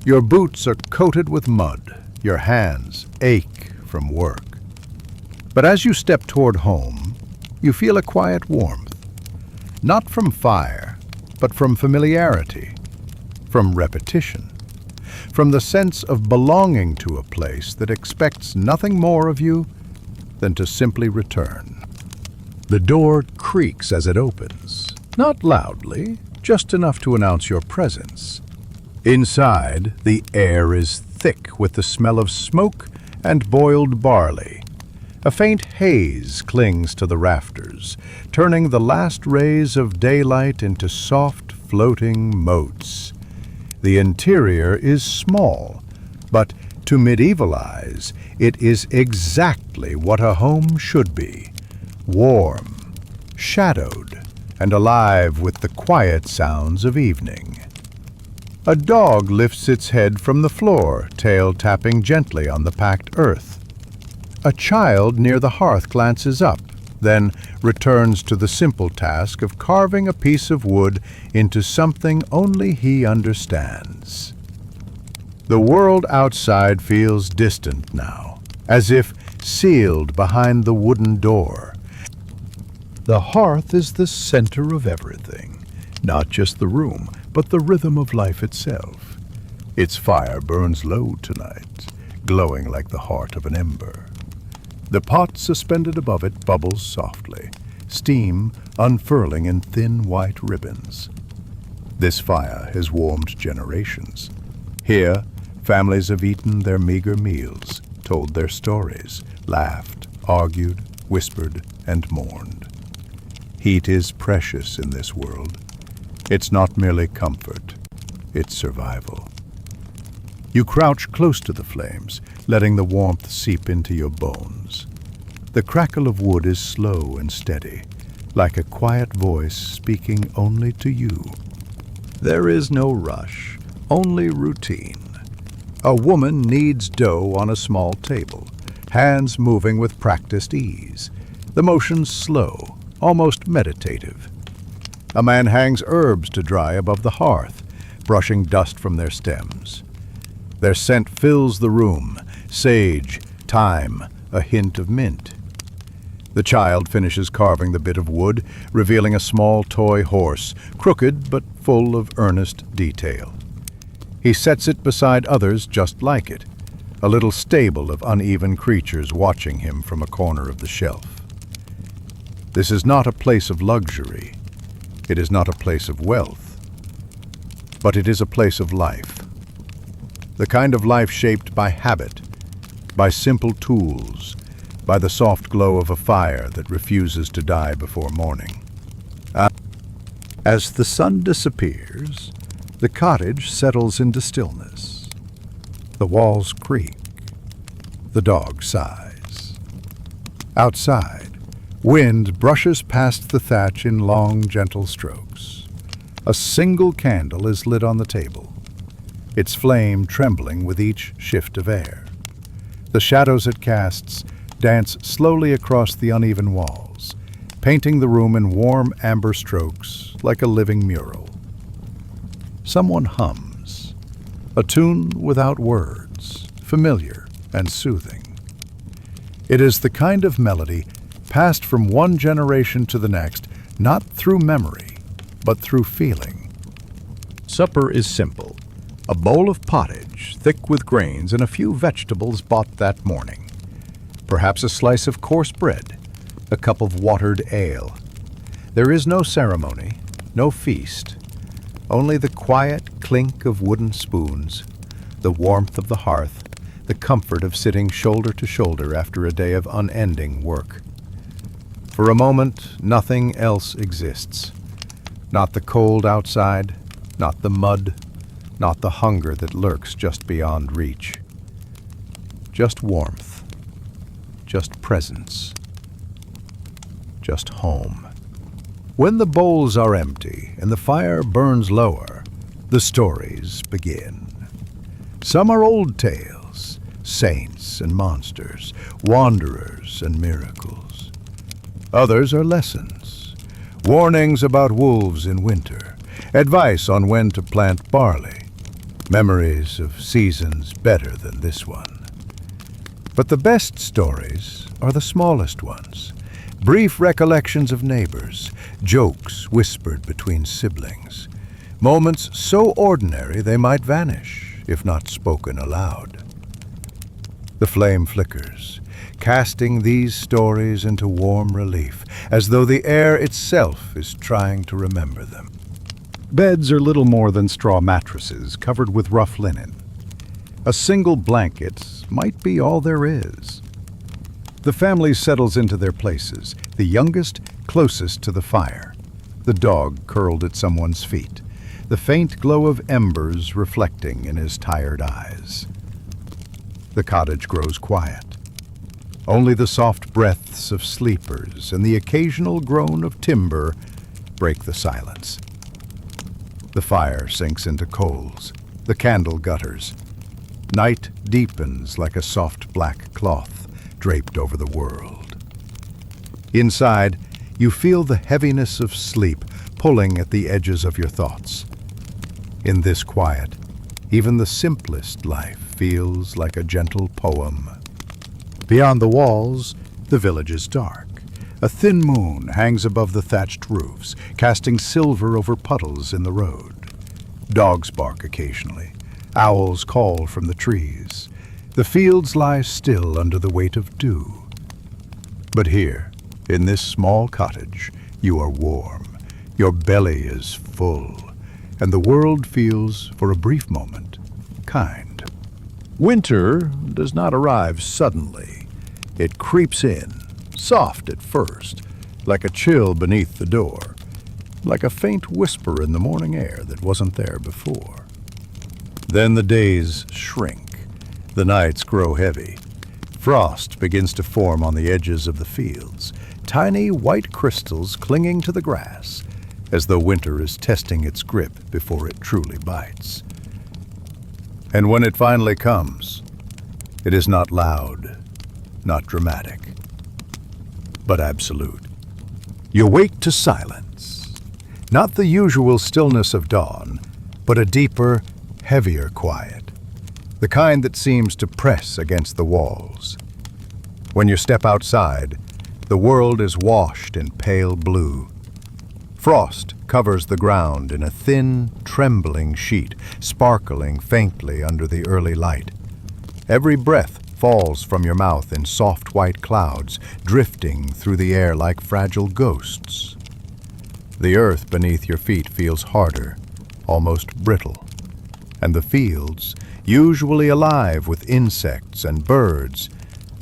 Your boots are coated with mud, your hands ache from work. But as you step toward home, you feel a quiet warmth, not from fire, but from familiarity, from repetition, from the sense of belonging to a place that expects nothing more of you than to simply return. The door creaks as it opens, not loudly, just enough to announce your presence. Inside, the air is thick with the smell of smoke and boiled barley. A faint haze clings to the rafters, turning the last rays of daylight into soft, floating motes. The interior is small, but to medieval eyes, it is exactly what a home should be: warm, shadowed, and alive with the quiet sounds of evening. A dog lifts its head from the floor, tail tapping gently on the packed earth. A child near the hearth glances up, then returns to the simple task of carving a piece of wood into something only he understands. The world outside feels distant now, as if sealed behind the wooden door. The hearth is the center of everything, not just the room, but the rhythm of life itself. Its fire burns low tonight, glowing like the heart of an ember. The pot suspended above it bubbles softly, steam unfurling in thin white ribbons. This fire has warmed generations. Here, families have eaten their meager meals, told their stories, laughed, argued, whispered, and mourned. Heat is precious in this world. It's not merely comfort, it's survival. You crouch close to the flames, letting the warmth seep into your bones. The crackle of wood is slow and steady, like a quiet voice speaking only to you. There is no rush, only routine. A woman kneads dough on a small table, hands moving with practiced ease, the motions slow, almost meditative. A man hangs herbs to dry above the hearth, brushing dust from their stems. Their scent fills the room, sage, thyme, a hint of mint. The child finishes carving the bit of wood, revealing a small toy horse, crooked but full of earnest detail. He sets it beside others just like it, a little stable of uneven creatures watching him from a corner of the shelf. This is not a place of luxury. It is not a place of wealth. But it is a place of life. The kind of life shaped by habit, by simple tools, by the soft glow of a fire that refuses to die before morning. As the sun disappears, the cottage settles into stillness. The walls creak. The dog sighs. Outside, wind brushes past the thatch in long, gentle strokes. A single candle is lit on the table, its flame trembling with each shift of air. The shadows it casts dance slowly across the uneven walls, painting the room in warm amber strokes like a living mural. Someone hums, a tune without words, familiar and soothing. It is the kind of melody passed from one generation to the next, not through memory, but through feeling. Supper is simple. A bowl of pottage, thick with grains, and a few vegetables bought that morning. Perhaps a slice of coarse bread, a cup of watered ale. There is no ceremony, no feast, only the quiet clink of wooden spoons, the warmth of the hearth, the comfort of sitting shoulder to shoulder after a day of unending work. For a moment, nothing else exists. Not the cold outside, not the mud, not the hunger that lurks just beyond reach. Just warmth, just presence, just home. When the bowls are empty and the fire burns lower, the stories begin. Some are old tales, saints and monsters, wanderers and miracles. Others are lessons, warnings about wolves in winter, advice on when to plant barley, memories of seasons better than this one. But the best stories are the smallest ones, brief recollections of neighbors, jokes whispered between siblings, moments so ordinary they might vanish if not spoken aloud. The flame flickers, casting these stories into warm relief, as though the air itself is trying to remember them. Beds are little more than straw mattresses covered with rough linen. A single blanket might be all there is. The family settles into their places, the youngest closest to the fire, the dog curled at someone's feet, the faint glow of embers reflecting in his tired eyes. The cottage grows quiet. Only the soft breaths of sleepers and the occasional groan of timber break the silence. The fire sinks into coals, the candle gutters. Night deepens like a soft black cloth draped over the world. Inside, you feel the heaviness of sleep pulling at the edges of your thoughts. In this quiet, even the simplest life feels like a gentle poem. Beyond the walls, the village is dark. A thin moon hangs above the thatched roofs, casting silver over puddles in the road. Dogs bark occasionally. Owls call from the trees. The fields lie still under the weight of dew. But here, in this small cottage, you are warm. Your belly is full, and the world feels, for a brief moment, kind. Winter does not arrive suddenly. It creeps in, soft at first, like a chill beneath the door, like a faint whisper in the morning air that wasn't there before. Then the days shrink. The nights grow heavy. Frost begins to form on the edges of the fields, tiny white crystals clinging to the grass, as though winter is testing its grip before it truly bites. And when it finally comes, it is not loud, not dramatic, but absolute. You wake to silence, not the usual stillness of dawn, but a deeper, heavier quiet. The kind that seems to press against the walls. When you step outside, the world is washed in pale blue. Frost covers the ground in a thin, trembling sheet, sparkling faintly under the early light. Every breath falls from your mouth in soft white clouds, drifting through the air like fragile ghosts. The earth beneath your feet feels harder, almost brittle, and the fields, usually alive with insects and birds,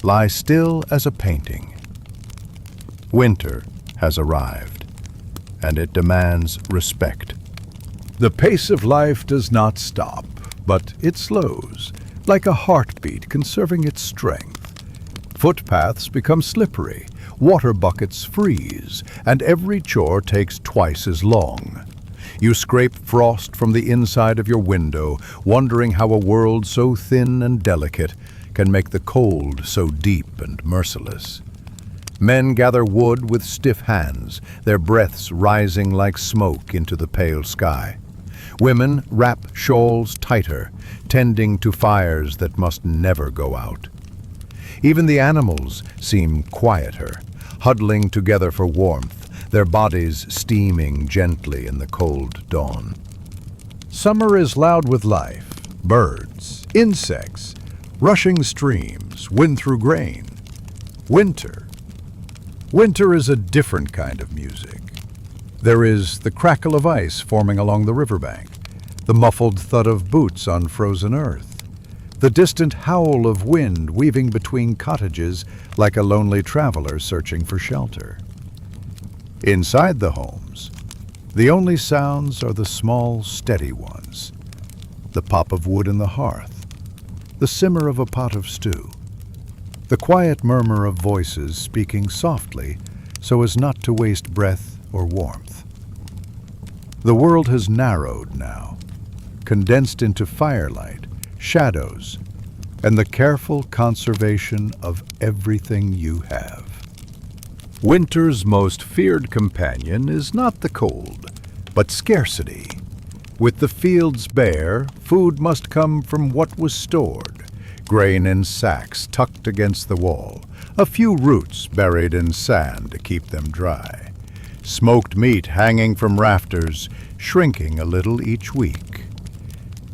lie still as a painting. Winter has arrived, and it demands respect. The pace of life does not stop, but it slows, like a heartbeat conserving its strength. Footpaths become slippery, water buckets freeze, and every chore takes twice as long. You scrape frost from the inside of your window, wondering how a world so thin and delicate can make the cold so deep and merciless. Men gather wood with stiff hands, their breaths rising like smoke into the pale sky. Women wrap shawls tighter, tending to fires that must never go out. Even the animals seem quieter, huddling together for warmth, their bodies steaming gently in the cold dawn. Summer is loud with life, birds, insects, rushing streams, wind through grain. Winter. Winter is a different kind of music. There is the crackle of ice forming along the riverbank, the muffled thud of boots on frozen earth, the distant howl of wind weaving between cottages like a lonely traveler searching for shelter. Inside the homes, the only sounds are the small, steady ones, the pop of wood in the hearth, the simmer of a pot of stew, the quiet murmur of voices speaking softly so as not to waste breath or warmth. The world has narrowed now, condensed into firelight, shadows, and the careful conservation of everything you have. Winter's most feared companion is not the cold, but scarcity. With the fields bare, food must come from what was stored. Grain in sacks tucked against the wall, a few roots buried in sand to keep them dry. Smoked meat hanging from rafters, shrinking a little each week.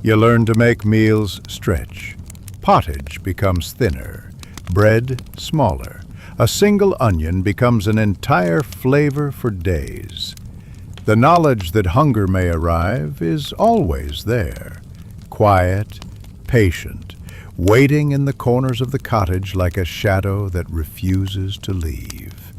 You learn to make meals stretch. Pottage becomes thinner, bread smaller. A single onion becomes an entire flavor for days. The knowledge that hunger may arrive is always there, quiet, patient, waiting in the corners of the cottage like a shadow that refuses to leave.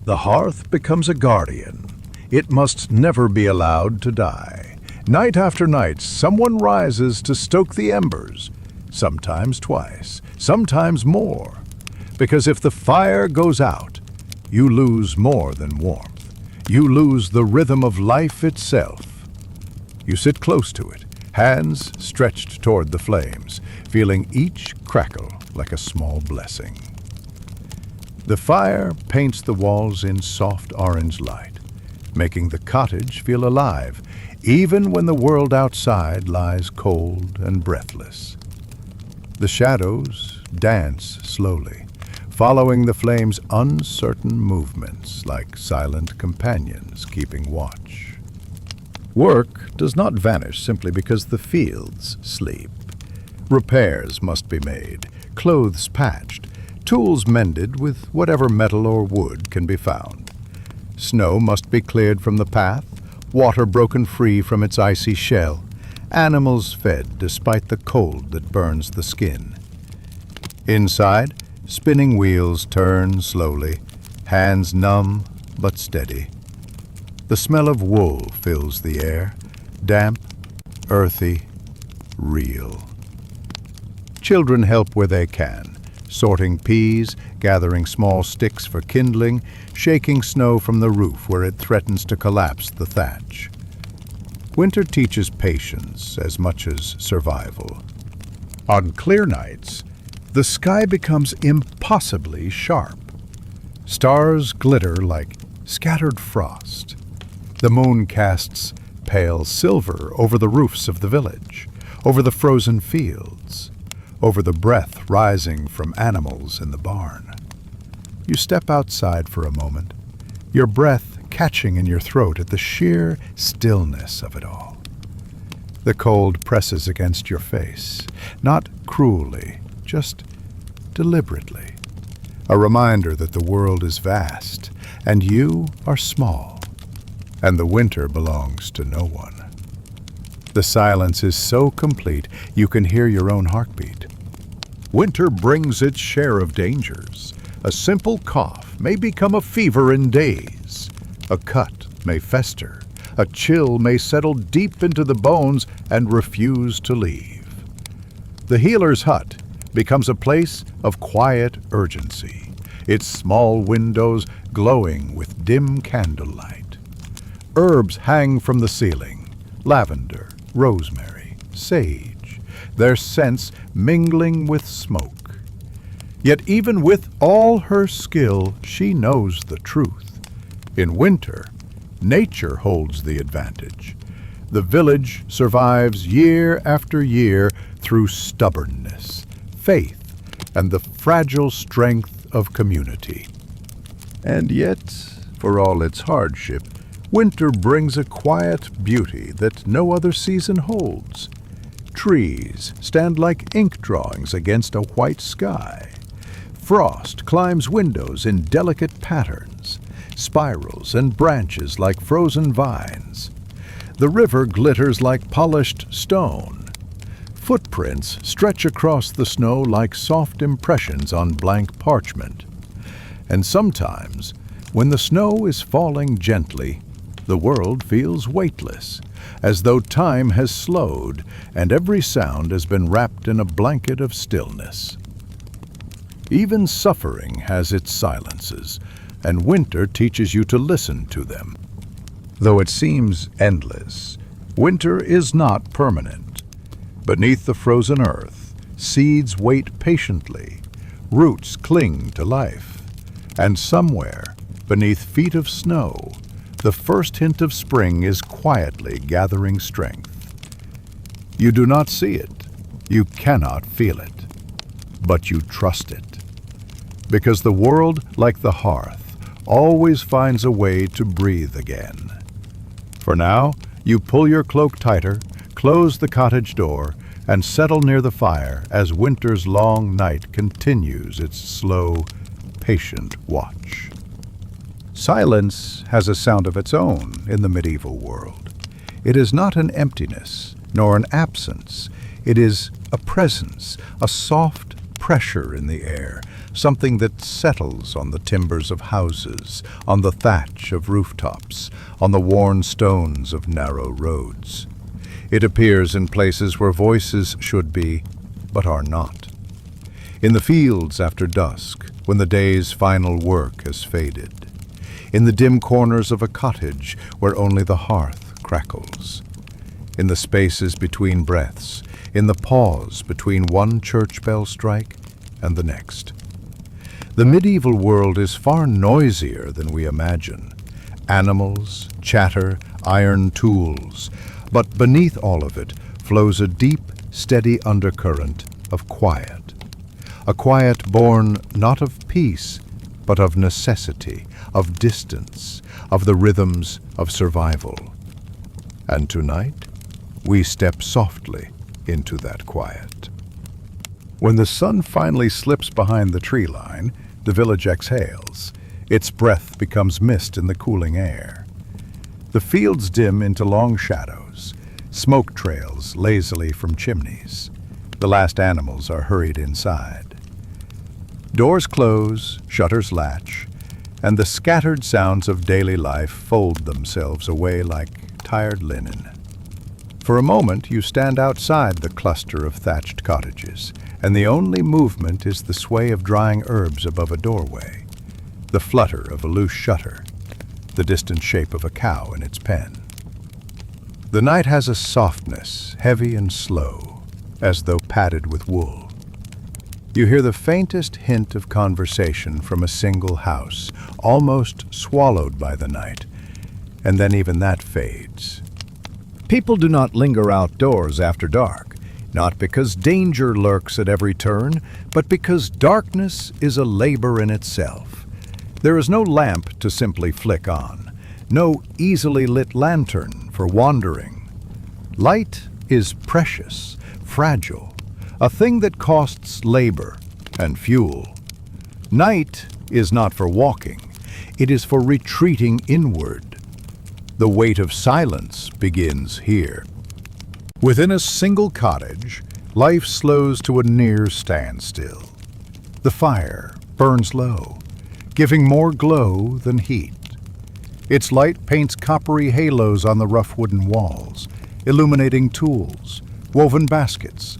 The hearth becomes a guardian. It must never be allowed to die. Night after night, someone rises to stoke the embers, sometimes twice, sometimes more. Because if the fire goes out, you lose more than warmth. You lose the rhythm of life itself. You sit close to it, hands stretched toward the flames, feeling each crackle like a small blessing. The fire paints the walls in soft orange light, making the cottage feel alive, even when the world outside lies cold and breathless. The shadows dance slowly, following the flame's uncertain movements like silent companions keeping watch. Work does not vanish simply because the fields sleep. Repairs must be made, clothes patched, tools mended with whatever metal or wood can be found. Snow must be cleared from the path, water broken free from its icy shell, animals fed despite the cold that burns the skin. Inside, spinning wheels turn slowly, hands numb but steady. The smell of wool fills the air, damp, earthy, real. Children help where they can, sorting peas, gathering small sticks for kindling, shaking snow from the roof where it threatens to collapse the thatch. Winter teaches patience as much as survival. On clear nights, the sky becomes impossibly sharp. Stars glitter like scattered frost. The moon casts pale silver over the roofs of the village, over the frozen fields, over the breath rising from animals in the barn. You step outside for a moment, your breath catching in your throat at the sheer stillness of it all. The cold presses against your face, not cruelly, just deliberately. A reminder that the world is vast, and you are small, and the winter belongs to no one. The silence is so complete you can hear your own heartbeat. Winter brings its share of dangers. A simple cough may become a fever in days. A cut may fester. A chill may settle deep into the bones and refuse to leave. The healer's hut becomes a place of quiet urgency, its small windows glowing with dim candlelight. Herbs hang from the ceiling, lavender, rosemary, sage, their scents mingling with smoke. Yet even with all her skill, she knows the truth. In winter, nature holds the advantage. The village survives year after year through stubbornness, faith, and the fragile strength of community. And yet, for all its hardship, winter brings a quiet beauty that no other season holds. Trees stand like ink drawings against a white sky. Frost climbs windows in delicate patterns, spirals and branches like frozen vines. The river glitters like polished stone. Footprints stretch across the snow like soft impressions on blank parchment. And sometimes, when the snow is falling gently, the world feels weightless, as though time has slowed and every sound has been wrapped in a blanket of stillness. Even suffering has its silences, and winter teaches you to listen to them. Though it seems endless, winter is not permanent. Beneath the frozen earth, seeds wait patiently, roots cling to life, and somewhere, beneath feet of snow, the first hint of spring is quietly gathering strength. You do not see it, you cannot feel it, but you trust it. Because the world, like the hearth, always finds a way to breathe again. For now, you pull your cloak tighter, close the cottage door, and settle near the fire as winter's long night continues its slow, patient watch. Silence has a sound of its own in the medieval world. It is not an emptiness, nor an absence. It is a presence, a soft pressure in the air, something that settles on the timbers of houses, on the thatch of rooftops, on the worn stones of narrow roads. It appears in places where voices should be, but are not. In the fields after dusk, when the day's final work has faded. In the dim corners of a cottage where only the hearth crackles. In the spaces between breaths, in the pause between one church bell strike and the next. The medieval world is far noisier than we imagine. Animals, chatter, iron tools. But beneath all of it flows a deep, steady undercurrent of quiet. A quiet born not of peace, but of necessity, of distance, of the rhythms of survival. And tonight, we step softly into that quiet. When the sun finally slips behind the tree line, the village exhales. Its breath becomes mist in the cooling air. The fields dim into long shadows. Smoke trails lazily from chimneys. The last animals are hurried inside. Doors close, shutters latch, and the scattered sounds of daily life fold themselves away like tired linen. For a moment, you stand outside the cluster of thatched cottages, and the only movement is the sway of drying herbs above a doorway, the flutter of a loose shutter, the distant shape of a cow in its pen. The night has a softness, heavy and slow, as though padded with wool. You hear the faintest hint of conversation from a single house, almost swallowed by the night, and then even that fades. People do not linger outdoors after dark, not because danger lurks at every turn, but because darkness is a labor in itself. There is no lamp to simply flick on, no easily lit lantern for wandering. Light is precious, fragile, a thing that costs labor and fuel. Night is not for walking, it is for retreating inward. The weight of silence begins here. Within a single cottage, life slows to a near standstill. The fire burns low, giving more glow than heat. Its light paints coppery halos on the rough wooden walls, illuminating tools, woven baskets,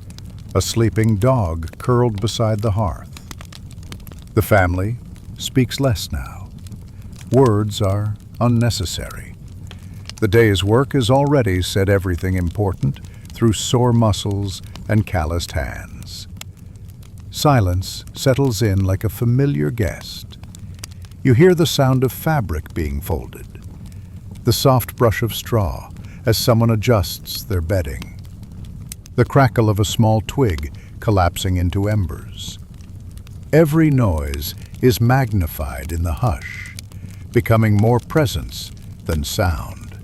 a sleeping dog curled beside the hearth. The family speaks less now. Words are unnecessary. The day's work has already said everything important through sore muscles and calloused hands. Silence settles in like a familiar guest. You hear the sound of fabric being folded, the soft brush of straw as someone adjusts their bedding, the crackle of a small twig collapsing into embers. Every noise is magnified in the hush, becoming more presence than sound.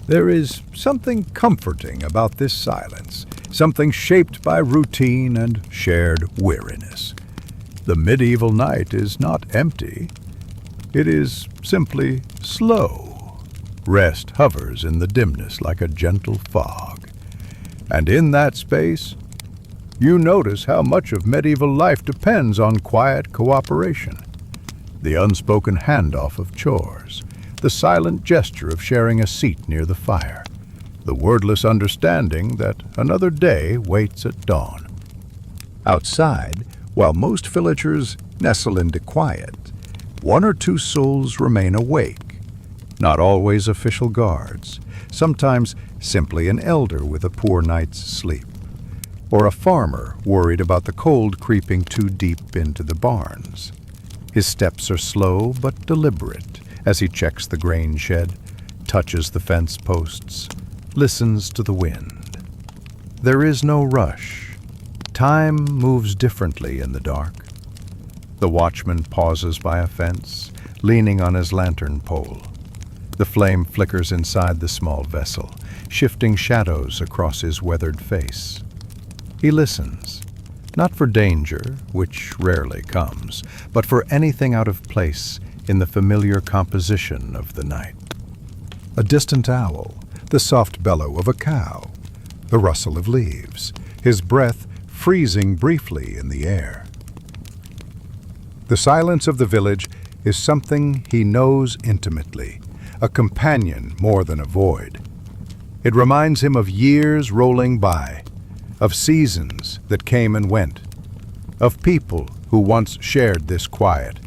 There is something comforting about this silence, something shaped by routine and shared weariness. The medieval night is not empty. It is simply slow. Rest hovers in the dimness like a gentle fog. And in that space, you notice how much of medieval life depends on quiet cooperation. The unspoken handoff of chores, the silent gesture of sharing a seat near the fire, the wordless understanding that another day waits at dawn. Outside, while most villagers nestle into quiet, one or two souls remain awake, not always official guards, sometimes simply an elder with a poor night's sleep, or a farmer worried about the cold creeping too deep into the barns. His steps are slow but deliberate as he checks the grain shed, touches the fence posts, listens to the wind. There is no rush. Time moves differently in the dark. The watchman pauses by a fence, leaning on his lantern pole. The flame flickers inside the small vessel, shifting shadows across his weathered face. He listens, not for danger, which rarely comes, but for anything out of place in the familiar composition of the night. A distant owl, the soft bellow of a cow, the rustle of leaves, his breath freezing briefly in the air. The silence of the village is something he knows intimately, a companion more than a void. It reminds him of years rolling by, of seasons that came and went, of people who once shared this quiet,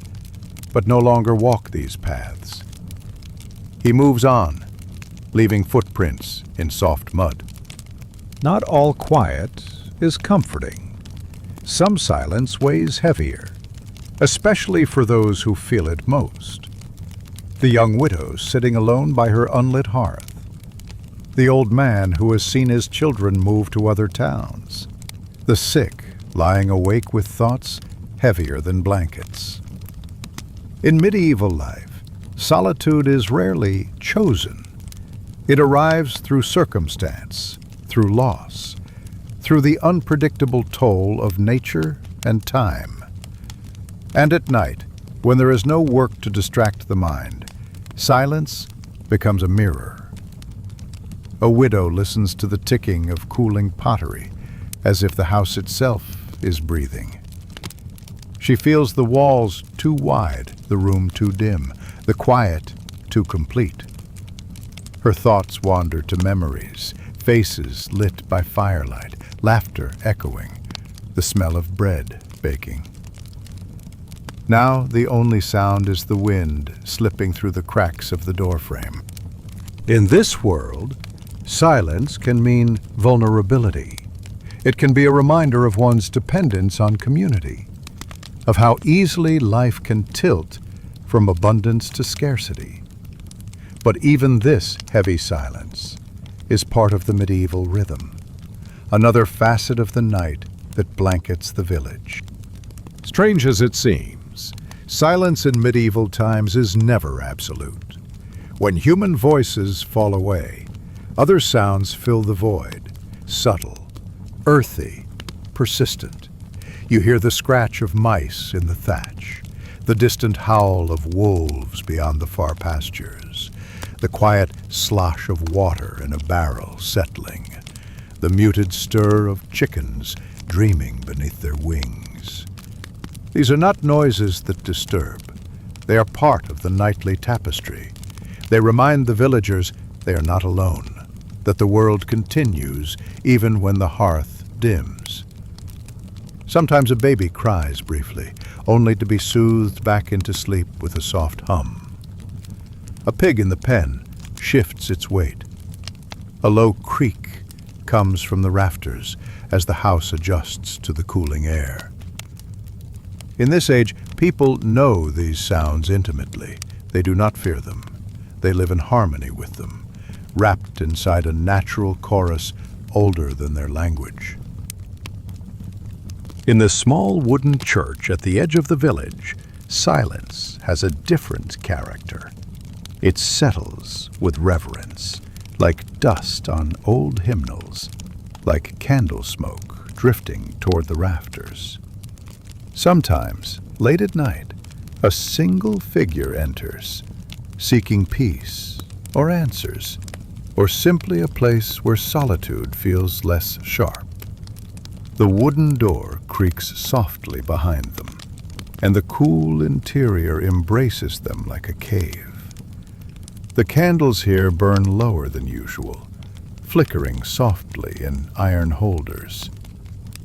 but no longer walk these paths. He moves on, leaving footprints in soft mud. Not all quiet is comforting. Some silence weighs heavier, especially for those who feel it most. The young widow sitting alone by her unlit hearth. The old man who has seen his children move to other towns. The sick lying awake with thoughts heavier than blankets. In medieval life, solitude is rarely chosen. It arrives through circumstance, through loss, through the unpredictable toll of nature and time. And at night, when there is no work to distract the mind, silence becomes a mirror. A widow listens to the ticking of cooling pottery, as if the house itself is breathing. She feels the walls too wide, the room too dim, the quiet too complete. Her thoughts wander to memories, faces lit by firelight, laughter echoing, the smell of bread baking. Now the only sound is the wind slipping through the cracks of the doorframe. In this world, silence can mean vulnerability. It can be a reminder of one's dependence on community, of how easily life can tilt from abundance to scarcity. But even this heavy silence is part of the medieval rhythm, another facet of the night that blankets the village. Strange as it seems, silence in medieval times is never absolute. When human voices fall away, other sounds fill the void, subtle, earthy, persistent. You hear the scratch of mice in the thatch, the distant howl of wolves beyond the far pastures, the quiet slosh of water in a barrel settling, the muted stir of chickens dreaming beneath their wings. These are not noises that disturb. They are part of the nightly tapestry. They remind the villagers they are not alone, that the world continues even when the hearth dims. Sometimes a baby cries briefly, only to be soothed back into sleep with a soft hum. A pig in the pen shifts its weight. A low creak comes from the rafters as the house adjusts to the cooling air. In this age, people know these sounds intimately. They do not fear them. They live in harmony with them, wrapped inside a natural chorus older than their language. In the small wooden church at the edge of the village, silence has a different character. It settles with reverence, like dust on old hymnals, like candle smoke drifting toward the rafters. Sometimes, late at night, a single figure enters, seeking peace or answers, or simply a place where solitude feels less sharp. The wooden door creaks softly behind them, and the cool interior embraces them like a cave. The candles here burn lower than usual, flickering softly in iron holders.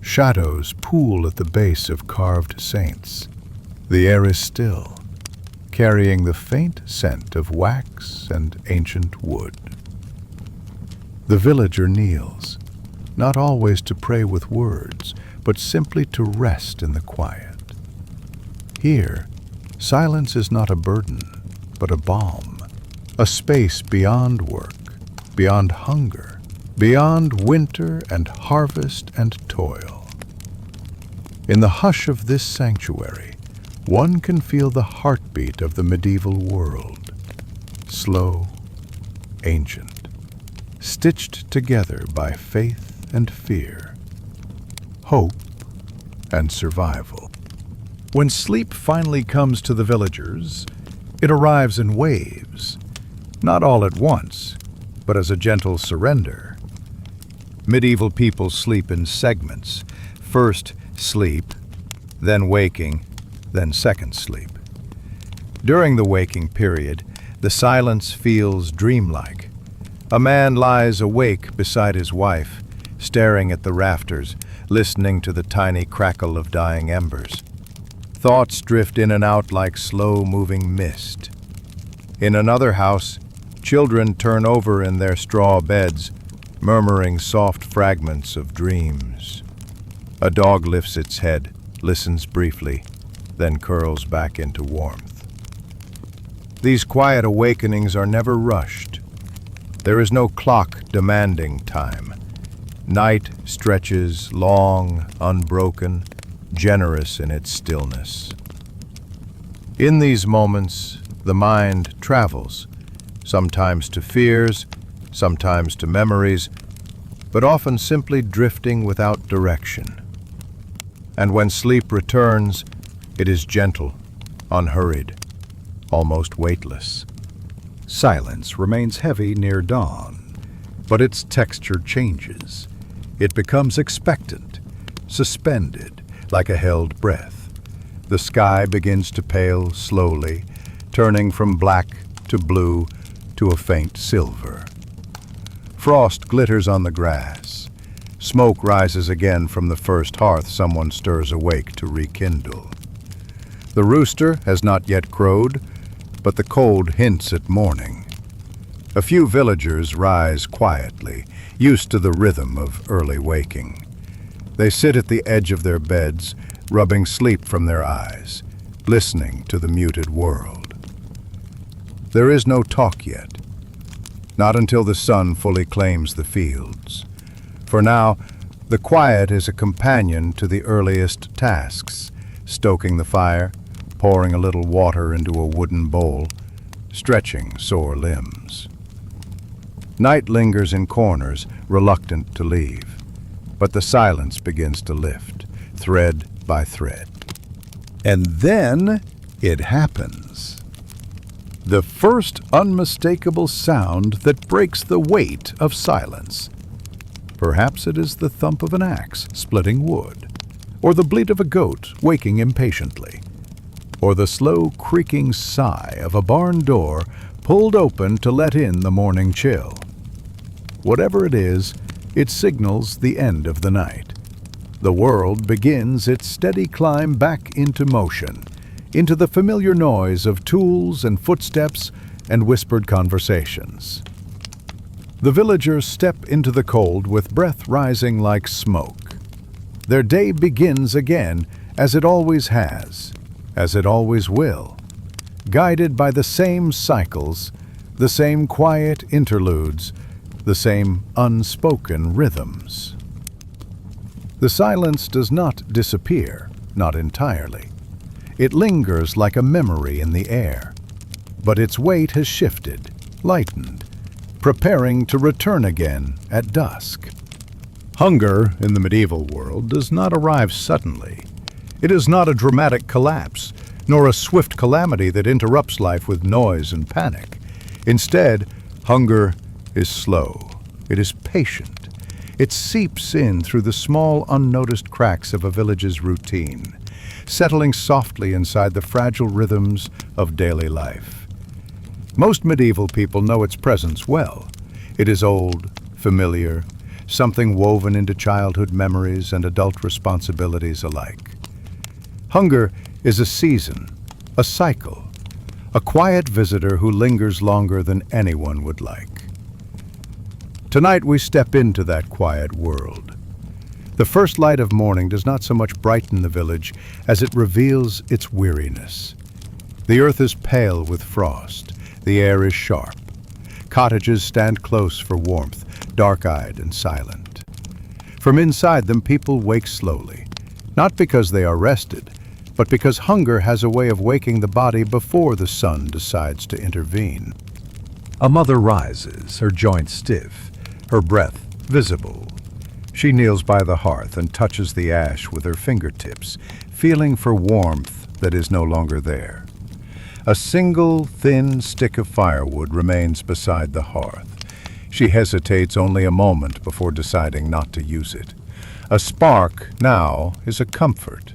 Shadows pool at the base of carved saints. The air is still, carrying the faint scent of wax and ancient wood. The villager kneels, not always to pray with words, but simply to rest in the quiet. Here, silence is not a burden, but a balm, a space beyond work, beyond hunger, beyond winter and harvest and toil. In the hush of this sanctuary, one can feel the heartbeat of the medieval world, slow, ancient, stitched together by faith and fear, hope and survival. When sleep finally comes to the villagers, it arrives in waves, not all at once, but as a gentle surrender. Medieval people sleep in segments. First sleep, then waking, then second sleep. During the waking period, the silence feels dreamlike. A man lies awake beside his wife, staring at the rafters, listening to the tiny crackle of dying embers. Thoughts drift in and out like slow-moving mist. In another house, children turn over in their straw beds, murmuring soft fragments of dreams. A dog lifts its head, listens briefly, then curls back into warmth. These quiet awakenings are never rushed. There is no clock demanding time. Night stretches long, unbroken, generous in its stillness. In these moments, the mind travels, sometimes to fears, sometimes to memories, but often simply drifting without direction. And when sleep returns, it is gentle, unhurried, almost weightless. Silence remains heavy near dawn, but its texture changes. It becomes expectant, suspended, like a held breath. The sky begins to pale slowly, turning from black to blue to a faint silver. Frost glitters on the grass. Smoke rises again from the first hearth someone stirs awake to rekindle. The rooster has not yet crowed, but the cold hints at morning. A few villagers rise quietly, used to the rhythm of early waking. They sit at the edge of their beds, rubbing sleep from their eyes, listening to the muted world. There is no talk yet, not until the sun fully claims the fields. For now, the quiet is a companion to the earliest tasks, stoking the fire, pouring a little water into a wooden bowl, stretching sore limbs. Night lingers in corners, reluctant to leave, but the silence begins to lift, thread by thread. And then it happens. The first unmistakable sound that breaks the weight of silence. Perhaps it is the thump of an axe splitting wood, or the bleat of a goat waking impatiently, or the slow creaking sigh of a barn door pulled open to let in the morning chill. Whatever it is, it signals the end of the night. The world begins its steady climb back into motion, into the familiar noise of tools and footsteps and whispered conversations. The villagers step into the cold with breath rising like smoke. Their day begins again, as it always has, as it always will, guided by the same cycles, the same quiet interludes, the same unspoken rhythms. The silence does not disappear, not entirely. It lingers like a memory in the air, but its weight has shifted, lightened, preparing to return again at dusk. Hunger in the medieval world does not arrive suddenly. It is not a dramatic collapse, nor a swift calamity that interrupts life with noise and panic. Instead, hunger is slow. It is patient. It seeps in through the small, unnoticed cracks of a village's routine, settling softly inside the fragile rhythms of daily life. Most medieval people know its presence well. It is old, familiar, something woven into childhood memories and adult responsibilities alike. Hunger is a season, a cycle, a quiet visitor who lingers longer than anyone would like. Tonight we step into that quiet world. The first light of morning does not so much brighten the village as it reveals its weariness. The earth is pale with frost. The air is sharp. Cottages stand close for warmth, dark-eyed and silent. From inside them, people wake slowly, not because they are rested, but because hunger has a way of waking the body before the sun decides to intervene. A mother rises, her joints stiff, her breath visible. She kneels by the hearth and touches the ash with her fingertips, feeling for warmth that is no longer there. A single thin stick of firewood remains beside the hearth. She hesitates only a moment before deciding not to use it. A spark now is a comfort,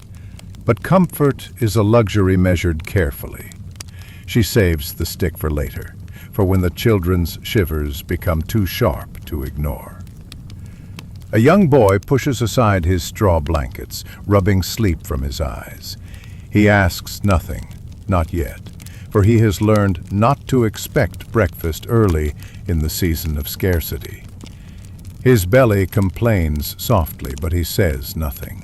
but comfort is a luxury measured carefully. She saves the stick for later, for when the children's shivers become too sharp to ignore. A young boy pushes aside his straw blankets, rubbing sleep from his eyes. He asks nothing, not yet, for he has learned not to expect breakfast early in the season of scarcity. His belly complains softly, but he says nothing.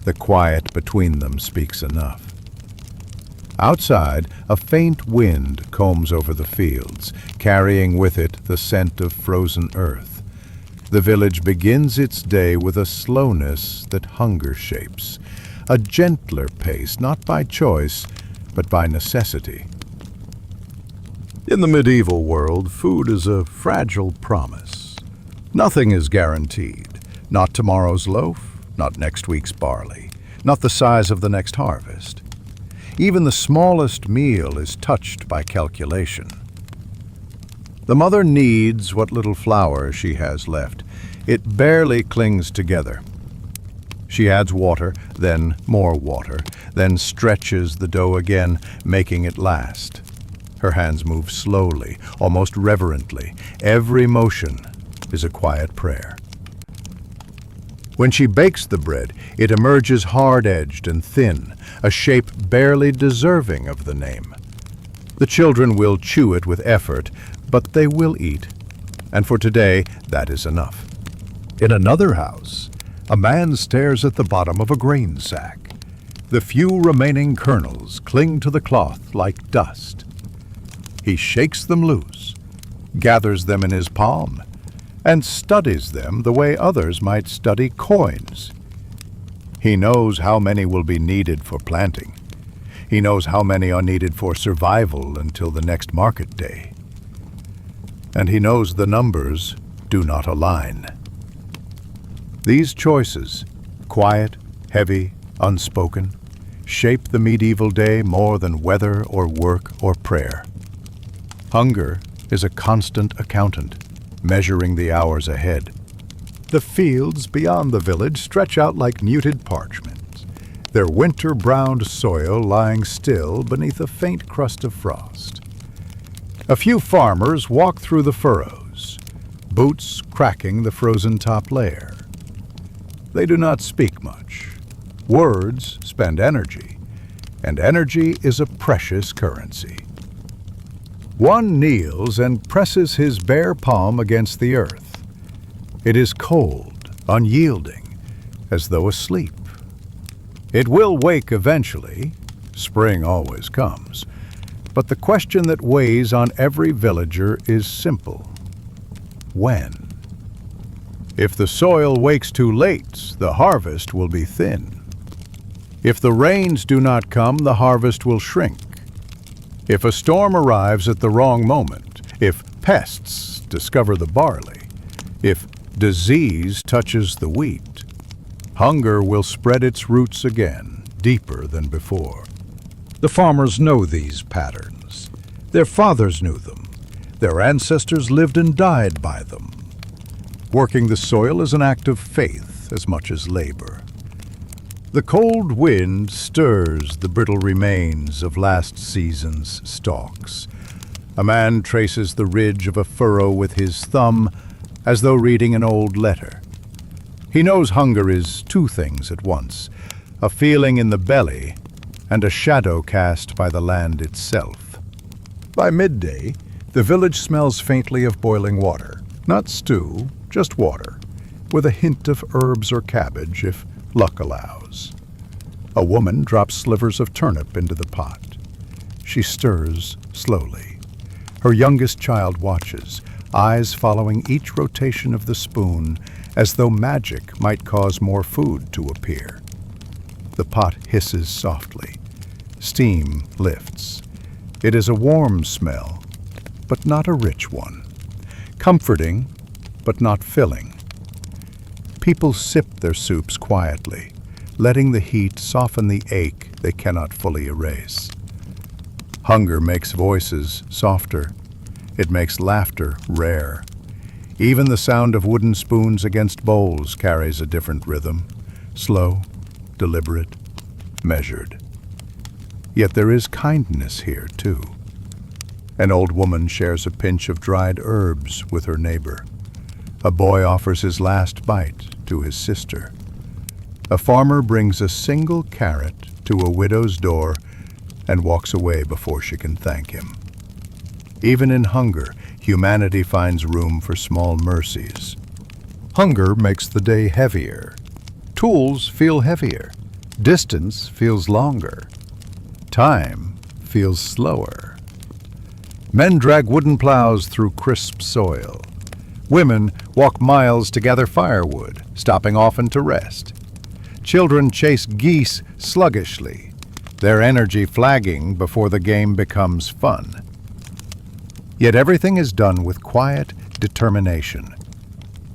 The quiet between them speaks enough. Outside, a faint wind combs over the fields, carrying with it the scent of frozen earth. The village begins its day with a slowness that hunger shapes, a gentler pace, not by choice, but by necessity. In the medieval world, food is a fragile promise. Nothing is guaranteed. Not tomorrow's loaf, not next week's barley, not the size of the next harvest. Even the smallest meal is touched by calculation. The mother kneads what little flour she has left. It barely clings together. She adds water, then more water, then stretches the dough again, making it last. Her hands move slowly, almost reverently. Every motion is a quiet prayer. When she bakes the bread, it emerges hard-edged and thin, a shape barely deserving of the name. The children will chew it with effort, but they will eat. And for today, that is enough. In another house, a man stares at the bottom of a grain sack. The few remaining kernels cling to the cloth like dust. He shakes them loose, gathers them in his palm, and studies them the way others might study coins. He knows how many will be needed for planting. He knows how many are needed for survival until the next market day. And he knows the numbers do not align. These choices, quiet, heavy, unspoken, shape the medieval day more than weather or work or prayer. Hunger is a constant accountant, measuring the hours ahead. The fields beyond the village stretch out like muted parchments, their winter-browned soil lying still beneath a faint crust of frost. A few farmers walk through the furrows, boots cracking the frozen top layer. They do not speak much. Words spend energy, and energy is a precious currency. One kneels and presses his bare palm against the earth. It is cold, unyielding, as though asleep. It will wake eventually. Spring always comes. But the question that weighs on every villager is simple. When? If the soil wakes too late, the harvest will be thin. If the rains do not come, the harvest will shrink. If a storm arrives at the wrong moment, if pests discover the barley, if disease touches the wheat, hunger will spread its roots again, deeper than before. The farmers know these patterns. Their fathers knew them. Their ancestors lived and died by them. Working the soil is an act of faith as much as labor. The cold wind stirs the brittle remains of last season's stalks. A man traces the ridge of a furrow with his thumb as though reading an old letter. He knows hunger is two things at once, a feeling in the belly and a shadow cast by the land itself. By midday, the village smells faintly of boiling water. Not stew, just water, with a hint of herbs or cabbage if luck allows. A woman drops slivers of turnip into the pot. She stirs slowly. Her youngest child watches, eyes following each rotation of the spoon as though magic might cause more food to appear. The pot hisses softly. Steam lifts. It is a warm smell, but not a rich one. Comforting, but not filling. People sip their soups quietly, letting the heat soften the ache they cannot fully erase. Hunger makes voices softer. It makes laughter rare. Even the sound of wooden spoons against bowls carries a different rhythm, slow, deliberate, measured. Yet there is kindness here, too. An old woman shares a pinch of dried herbs with her neighbor. A boy offers his last bite to his sister. A farmer brings a single carrot to a widow's door and walks away before she can thank him. Even in hunger, humanity finds room for small mercies. Hunger makes the day heavier. Tools feel heavier. Distance feels longer. Time feels slower. Men drag wooden plows through crisp soil. Women walk miles to gather firewood, stopping often to rest. Children chase geese sluggishly, their energy flagging before the game becomes fun. Yet everything is done with quiet determination.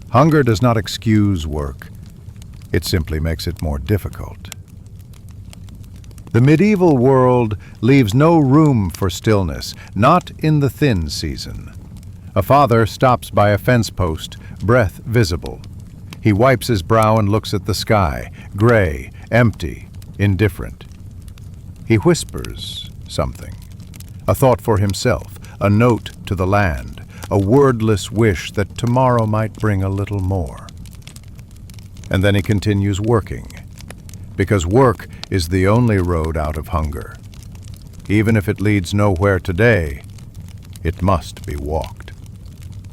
Hunger does not excuse work. It simply makes it more difficult. The medieval world leaves no room for stillness, not in the thin season. A father stops by a fence post, breath visible. He wipes his brow and looks at the sky, gray, empty, indifferent. He whispers something, a thought for himself, a note to the land, a wordless wish that tomorrow might bring a little more. And then he continues working, because work is the only road out of hunger. Even if it leads nowhere today, it must be walked.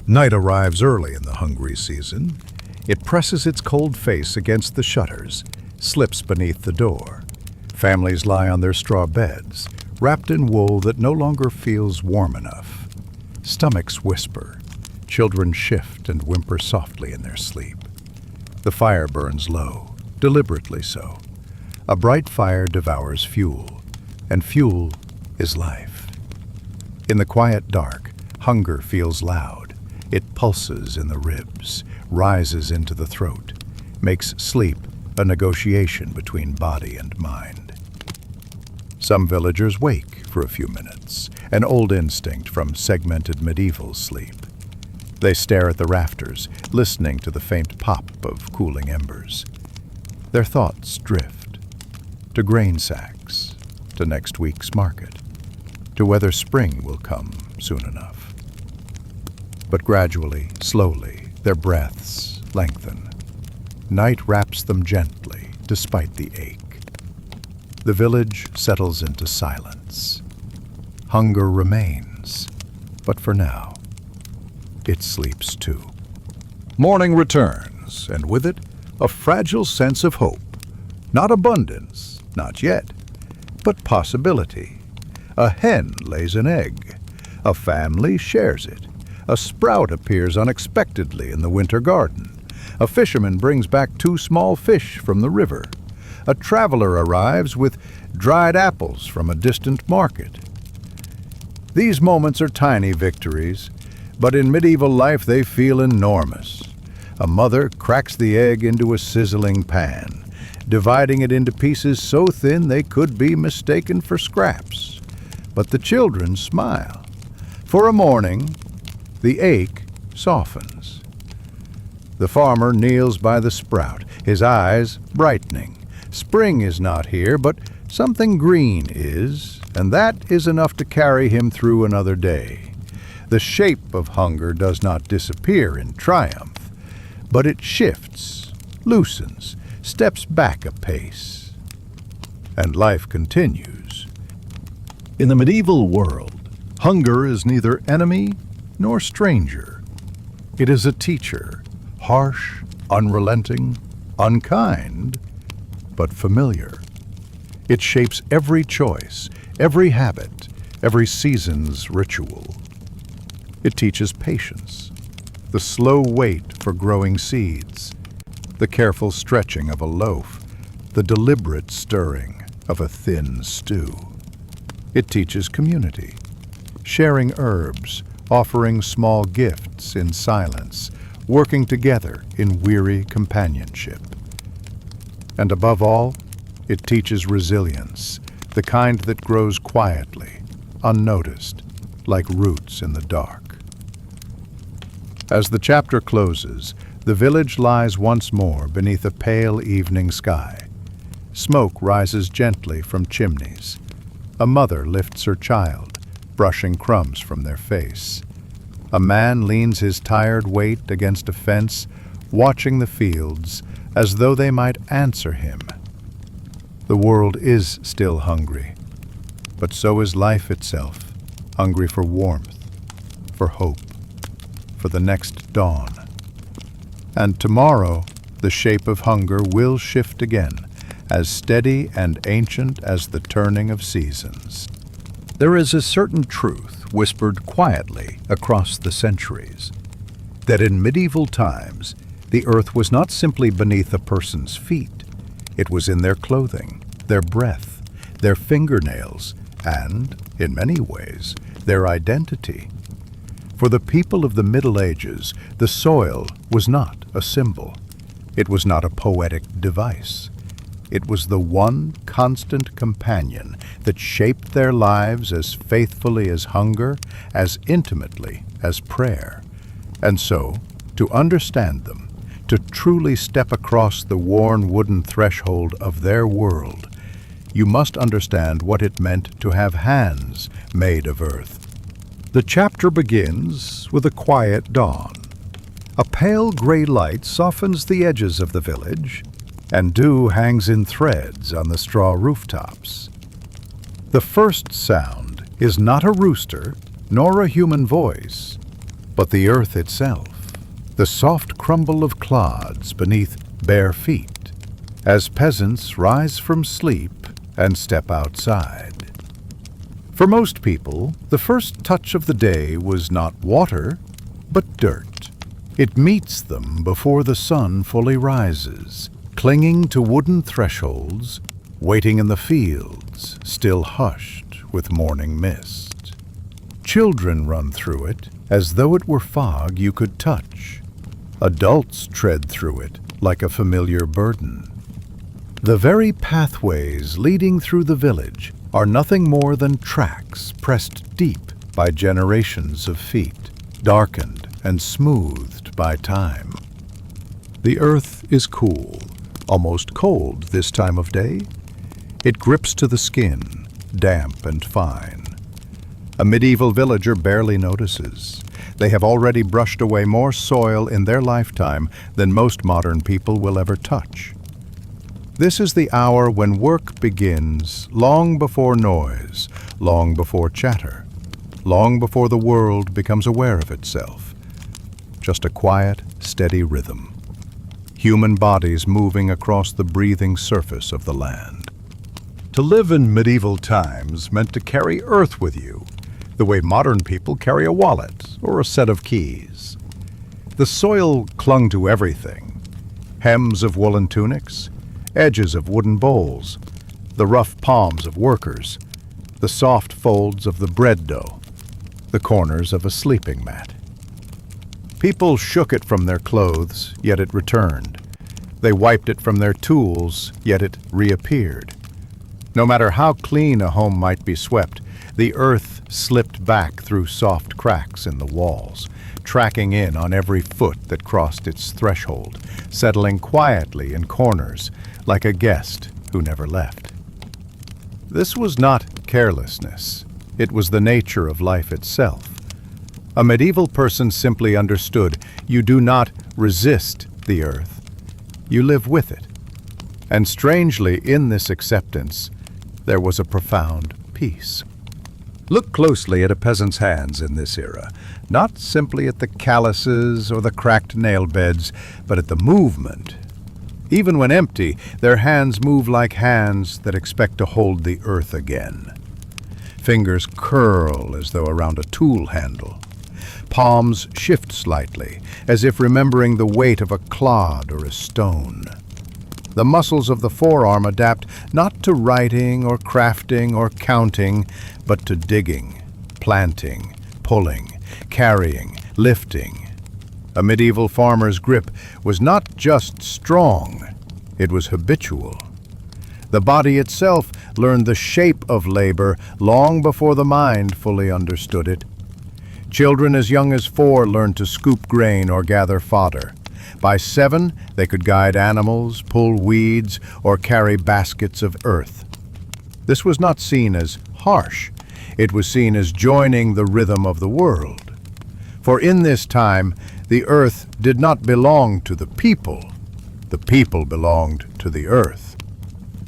Night arrives early in the hungry season. It presses its cold face against the shutters, slips beneath the door. Families lie on their straw beds, wrapped in wool that no longer feels warm enough. Stomachs whisper. Children shift and whimper softly in their sleep. The fire burns low, deliberately so. A bright fire devours fuel, and fuel is life. In the quiet dark, hunger feels loud. It pulses in the ribs, rises into the throat, makes sleep a negotiation between body and mind. Some villagers wake for a few minutes, an old instinct from segmented medieval sleep. They stare at the rafters, listening to the faint pop of cooling embers. Their thoughts drift to grain sacks, to next week's market, to whether spring will come soon enough. But gradually, slowly, their breaths lengthen. Night wraps them gently, despite the ache. The village settles into silence. Hunger remains, but for now, it sleeps too. Morning returns, and with it, a fragile sense of hope. Not abundance, not yet, but possibility. A hen lays an egg. A family shares it. A sprout appears unexpectedly in the winter garden. A fisherman brings back 2 small fish from the river. A traveler arrives with dried apples from a distant market. These moments are tiny victories, but in medieval life they feel enormous. A mother cracks the egg into a sizzling pan, dividing it into pieces so thin they could be mistaken for scraps. But the children smile. For a morning, the ache softens. The farmer kneels by the sprout, his eyes brightening. Spring is not here, but something green is, and that is enough to carry him through another day. The shape of hunger does not disappear in triumph, but it shifts, loosens, steps back a pace. And life continues. In the medieval world, hunger is neither enemy nor stranger. It is a teacher, harsh, unrelenting, unkind, but familiar. It shapes every choice, every habit, every season's ritual. It teaches patience, the slow wait for growing seeds, the careful stretching of a loaf, the deliberate stirring of a thin stew. It teaches community, sharing herbs, offering small gifts in silence, working together in weary companionship. And above all, it teaches resilience, the kind that grows quietly, unnoticed, like roots in the dark. As the chapter closes, the village lies once more beneath a pale evening sky. Smoke rises gently from chimneys. A mother lifts her child, brushing crumbs from their face. A man leans his tired weight against a fence, watching the fields as though they might answer him. The world is still hungry, but so is life itself, hungry for warmth, for hope, for the next dawn. And tomorrow, the shape of hunger will shift again, as steady and ancient as the turning of seasons. There is a certain truth whispered quietly across the centuries, that in medieval times, the earth was not simply beneath a person's feet. It was in their clothing, their breath, their fingernails, and, in many ways, their identity. For the people of the Middle Ages, the soil was not a symbol. It was not a poetic device. It was the one constant companion that shaped their lives as faithfully as hunger, as intimately as prayer. And so, to understand them, to truly step across the worn wooden threshold of their world, you must understand what it meant to have hands made of earth. The chapter begins with a quiet dawn. A pale gray light softens the edges of the village, and dew hangs in threads on the straw rooftops. The first sound is not a rooster nor a human voice, but the earth itself, the soft crumble of clods beneath bare feet, as peasants rise from sleep and step outside. For most people, the first touch of the day was not water, but dirt. It meets them before the sun fully rises, clinging to wooden thresholds, waiting in the fields, still hushed with morning mist. Children run through it as though it were fog you could touch. Adults tread through it like a familiar burden. The very pathways leading through the village are nothing more than tracks pressed deep by generations of feet, darkened and smoothed by time. The earth is cool, almost cold this time of day. It grips to the skin, damp and fine. A medieval villager barely notices. They have already brushed away more soil in their lifetime than most modern people will ever touch. This is the hour when work begins, long before noise, long before chatter, long before the world becomes aware of itself. Just a quiet, steady rhythm. Human bodies moving across the breathing surface of the land. To live in medieval times meant to carry earth with you, the way modern people carry a wallet or a set of keys. The soil clung to everything. Hems of woolen tunics, edges of wooden bowls, the rough palms of workers, the soft folds of the bread dough, the corners of a sleeping mat. People shook it from their clothes, yet it returned. They wiped it from their tools, yet it reappeared. No matter how clean a home might be swept, the earth slipped back through soft cracks in the walls, tracking in on every foot that crossed its threshold, settling quietly in corners like a guest who never left. This was not carelessness. It was the nature of life itself. A medieval person simply understood you do not resist the earth, you live with it. And strangely, in this acceptance, there was a profound peace. Look closely at a peasant's hands in this era, not simply at the calluses or the cracked nail beds, but at the movement. Even when empty, their hands move like hands that expect to hold the earth again. Fingers curl as though around a tool handle. Palms shift slightly, as if remembering the weight of a clod or a stone. The muscles of the forearm adapt not to writing or crafting or counting, but to digging, planting, pulling, carrying, lifting. A medieval farmer's grip was not just strong, it was habitual. The body itself learned the shape of labor long before the mind fully understood it. Children as young as 4 learned to scoop grain or gather fodder. By 7, they could guide animals, pull weeds, or carry baskets of earth. This was not seen as harsh. It was seen as joining the rhythm of the world. For in this time, the earth did not belong to the people belonged to the earth.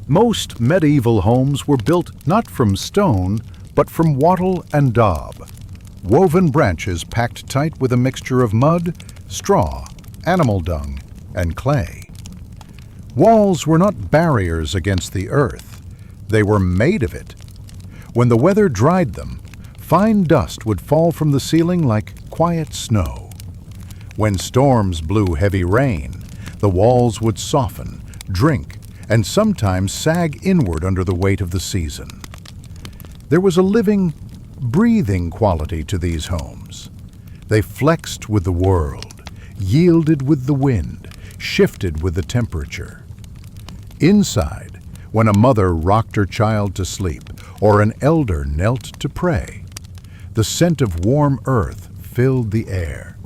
Most medieval homes were built not from stone, but from wattle and daub, woven branches packed tight with a mixture of mud, straw, animal dung, and clay. Walls were not barriers against the earth. They were made of it. When the weather dried them, fine dust would fall from the ceiling like quiet snow. When storms blew heavy rain, the walls would soften, drink, and sometimes sag inward under the weight of the season. There was a living, breathing quality to these homes. They flexed with the world, yielded with the wind, shifted with the temperature. Inside, when a mother rocked her child to sleep or an elder knelt to pray, the scent of warm earth filled the air,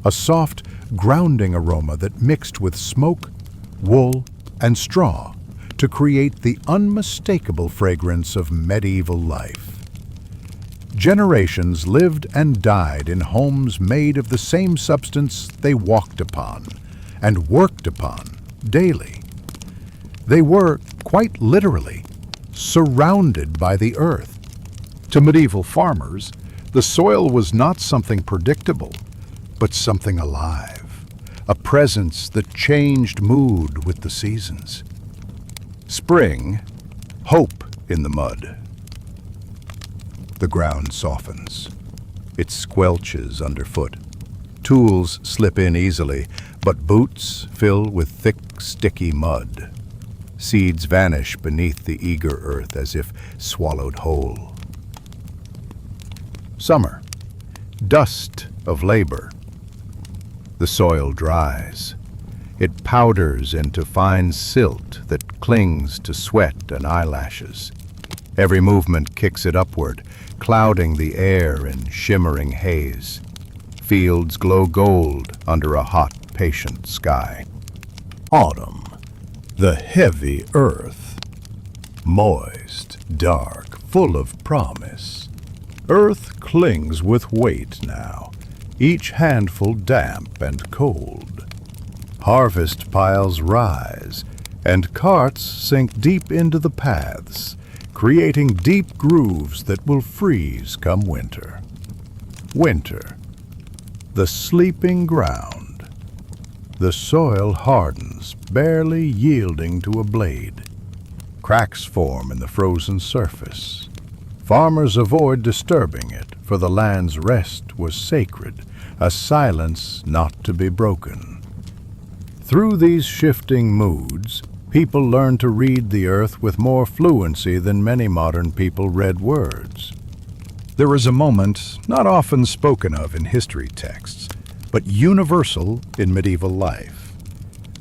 a soft, grounding aroma that mixed with smoke, wool, and straw to create the unmistakable fragrance of medieval life. Generations lived and died in homes made of the same substance they walked upon and worked upon daily. They were, quite literally, surrounded by the earth. To medieval farmers, the soil was not something predictable, but something alive, a presence that changed mood with the seasons. Spring, hope in the mud. The ground softens. It squelches underfoot. Tools slip in easily, but boots fill with thick, sticky mud. Seeds vanish beneath the eager earth as if swallowed whole. Summer, dust of labor. The soil dries. It powders into fine silt that clings to sweat and eyelashes. Every movement kicks it upward, clouding the air in shimmering haze. Fields glow gold under a hot, patient sky. Autumn, the heavy earth. Moist, dark, full of promise. Earth clings with weight now, each handful damp and cold. Harvest piles rise, and carts sink deep into the paths, creating deep grooves that will freeze come winter. Winter, the sleeping ground. The soil hardens, barely yielding to a blade. Cracks form in the frozen surface. Farmers avoid disturbing it, for the land's rest was sacred, a silence not to be broken. Through these shifting moods, people learn to read the earth with more fluency than many modern people read words. There is a moment not often spoken of in history texts, but universal in medieval life.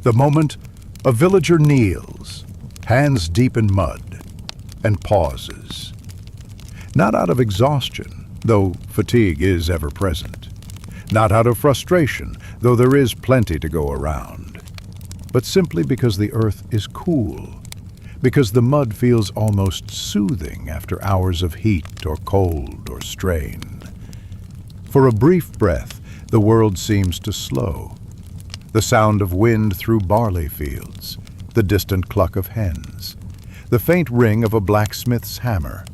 The moment a villager kneels, hands deep in mud, and pauses. Not out of exhaustion, though fatigue is ever present. Not out of frustration, though there is plenty to go around. But simply because the earth is cool, because the mud feels almost soothing after hours of heat or cold or strain. For a brief breath, the world seems to slow. The sound of wind through barley fields, the distant cluck of hens, the faint ring of a blacksmith's hammer,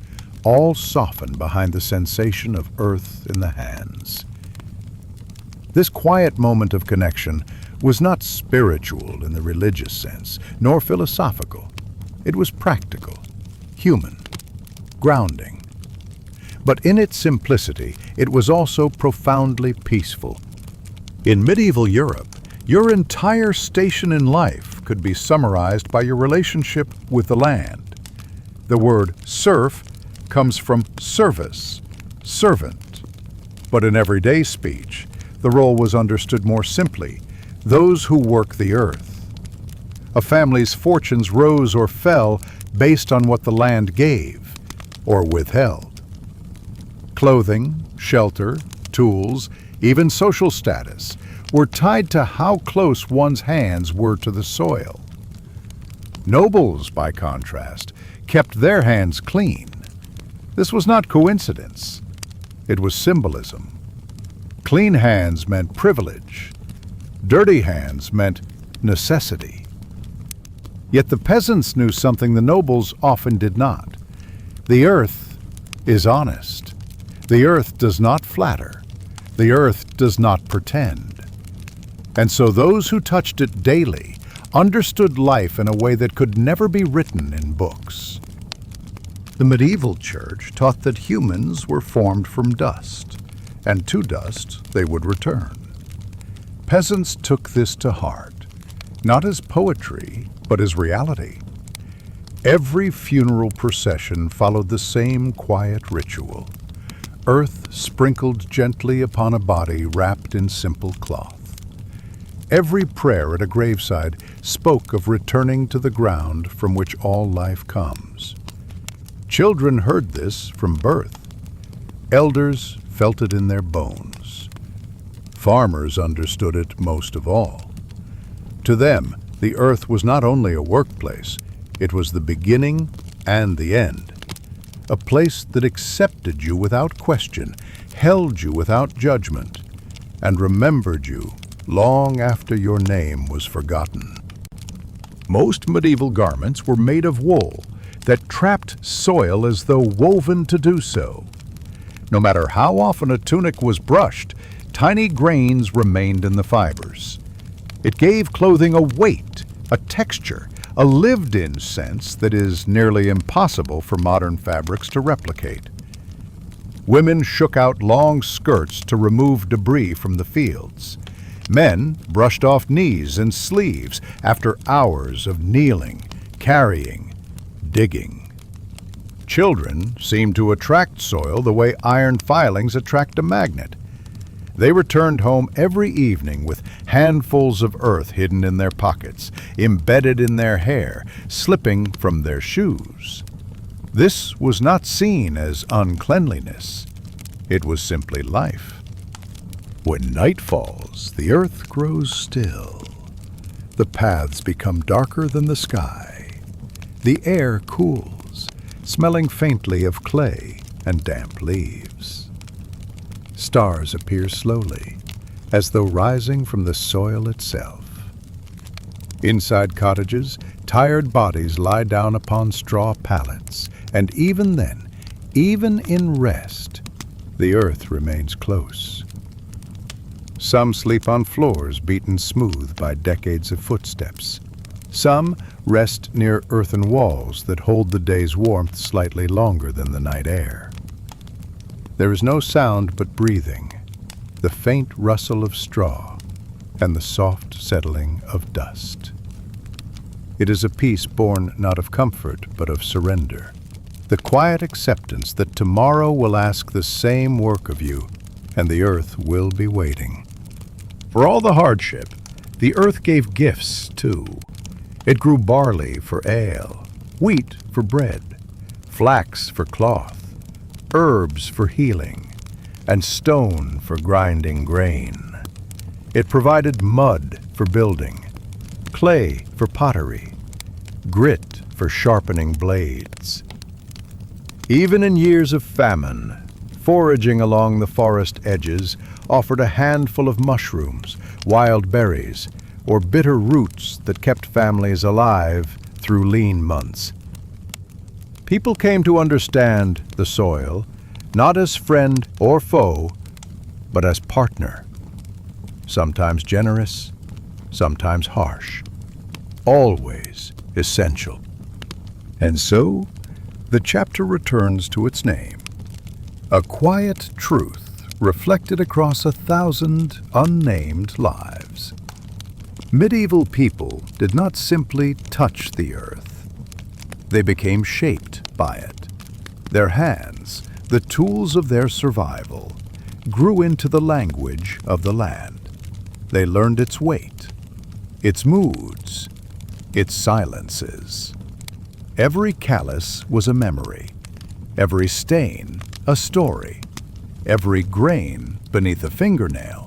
all soften behind the sensation of earth in the hands. This quiet moment of connection was not spiritual in the religious sense, nor philosophical. It was practical, human, grounding. But in its simplicity, it was also profoundly peaceful. In medieval Europe, your entire station in life could be summarized by your relationship with the land. The word serf comes from service, servant. But in everyday speech, the role was understood more simply: those who work the earth. A family's fortunes rose or fell based on what the land gave or withheld. Clothing, shelter, tools, even social status were tied to how close one's hands were to the soil. Nobles, by contrast, kept their hands clean. This was not coincidence. It was symbolism. Clean hands meant privilege. Dirty hands meant necessity. Yet the peasants knew something the nobles often did not. The earth is honest. The earth does not flatter. The earth does not pretend. And so those who touched it daily understood life in a way that could never be written in books. The medieval church taught that humans were formed from dust, and to dust they would return. Peasants took this to heart, not as poetry, but as reality. Every funeral procession followed the same quiet ritual: earth sprinkled gently upon a body wrapped in simple cloth. Every prayer at a graveside spoke of returning to the ground from which all life comes. Children heard this from birth. Elders felt it in their bones. Farmers understood it most of all. To them, the earth was not only a workplace, it was the beginning and the end. A place that accepted you without question, held you without judgment, and remembered you long after your name was forgotten. Most medieval garments were made of wool that trapped soil as though woven to do so. No matter how often a tunic was brushed, tiny grains remained in the fibers. It gave clothing a weight, a texture, a lived-in sense that is nearly impossible for modern fabrics to replicate. Women shook out long skirts to remove debris from the fields. Men brushed off knees and sleeves after hours of kneeling, carrying, digging. Children seemed to attract soil the way iron filings attract a magnet. They returned home every evening with handfuls of earth hidden in their pockets, embedded in their hair, slipping from their shoes. This was not seen as uncleanliness. It was simply life. When night falls, the earth grows still. The paths become darker than the sky. The air cools, smelling faintly of clay and damp leaves. Stars appear slowly, as though rising from the soil itself. Inside cottages, tired bodies lie down upon straw pallets, and even then, even in rest, the earth remains close. Some sleep on floors beaten smooth by decades of footsteps. Some rest near earthen walls that hold the day's warmth slightly longer than the night air. There is no sound but breathing, the faint rustle of straw, and the soft settling of dust. It is a peace born not of comfort, but of surrender. The quiet acceptance that tomorrow will ask the same work of you, and the earth will be waiting. For all the hardship, the earth gave gifts too. It grew barley for ale, wheat for bread, flax for cloth, herbs for healing, and stone for grinding grain. It provided mud for building, clay for pottery, grit for sharpening blades. Even in years of famine, foraging along the forest edges offered a handful of mushrooms, wild berries, or bitter roots that kept families alive through lean months. People came to understand the soil, not as friend or foe, but as partner. Sometimes generous, sometimes harsh, always essential. And so, the chapter returns to its name, a quiet truth reflected across 1,000 unnamed lives. Medieval people did not simply touch the earth. They became shaped by it. Their hands, the tools of their survival, grew into the language of the land. They learned its weight, its moods, its silences. Every callus was a memory, every stain a story, every grain beneath a fingernail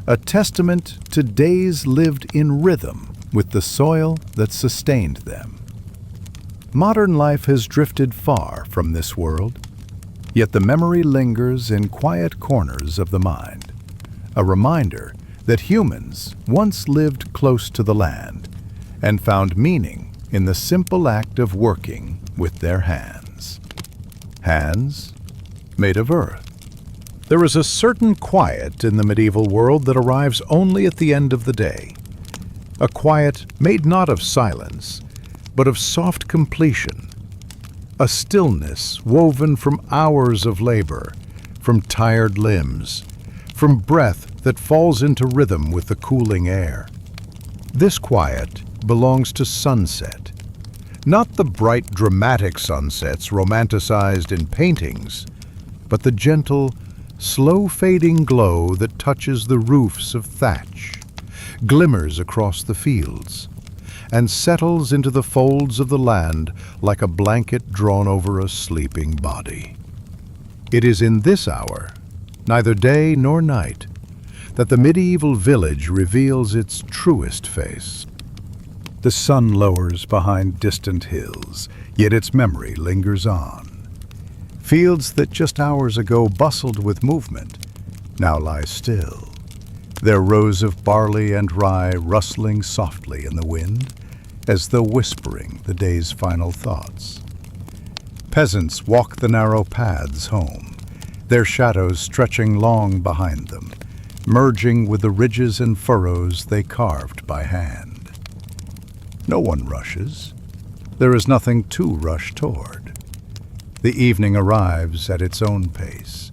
a testament to days lived in rhythm with the soil that sustained them. Modern life has drifted far from this world, yet the memory lingers in quiet corners of the mind, a reminder that humans once lived close to the land and found meaning in the simple act of working with their hands. Hands made of earth. There is a certain quiet in the medieval world that arrives only at the end of the day. A quiet made not of silence, but of soft completion. A stillness woven from hours of labor, from tired limbs, from breath that falls into rhythm with the cooling air. This quiet belongs to sunset. Not the bright, dramatic sunsets romanticized in paintings, but the gentle, slow-fading glow that touches the roofs of thatch, glimmers across the fields, and settles into the folds of the land like a blanket drawn over a sleeping body. It is in this hour, neither day nor night, that the medieval village reveals its truest face. The sun lowers behind distant hills, yet its memory lingers on. Fields that just hours ago bustled with movement now lie still, their rows of barley and rye rustling softly in the wind, as though whispering the day's final thoughts. Peasants walk the narrow paths home, their shadows stretching long behind them, merging with the ridges and furrows they carved by hand. No one rushes. There is nothing to rush toward. The evening arrives at its own pace,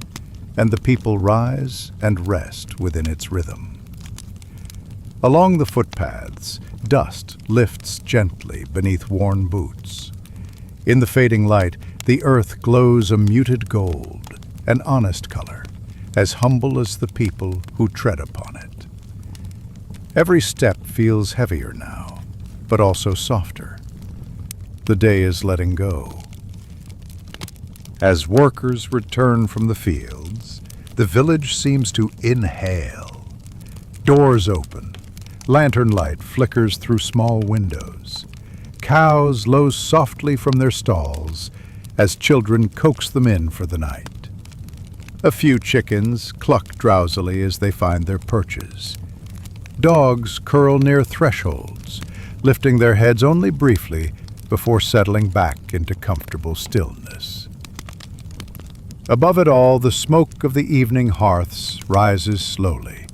and the people rise and rest within its rhythm. Along the footpaths, dust lifts gently beneath worn boots. In the fading light, the earth glows a muted gold, an honest color, as humble as the people who tread upon it. Every step feels heavier now, but also softer. The day is letting go. As workers return from the fields, the village seems to inhale. Doors open, lantern light flickers through small windows. Cows low softly from their stalls as children coax them in for the night. A few chickens cluck drowsily as they find their perches. Dogs curl near thresholds, lifting their heads only briefly before settling back into comfortable stillness. Above it all, the smoke of the evening hearths rises slowly,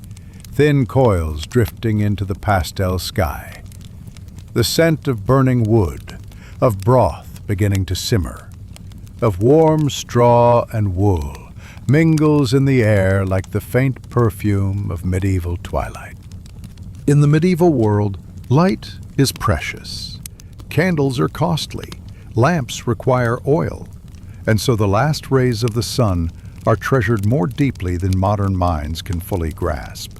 thin coils drifting into the pastel sky. The scent of burning wood, of broth beginning to simmer, of warm straw and wool mingles in the air like the faint perfume of medieval twilight. In the medieval world, light is precious. Candles are costly. Lamps require oil. And so the last rays of the sun are treasured more deeply than modern minds can fully grasp.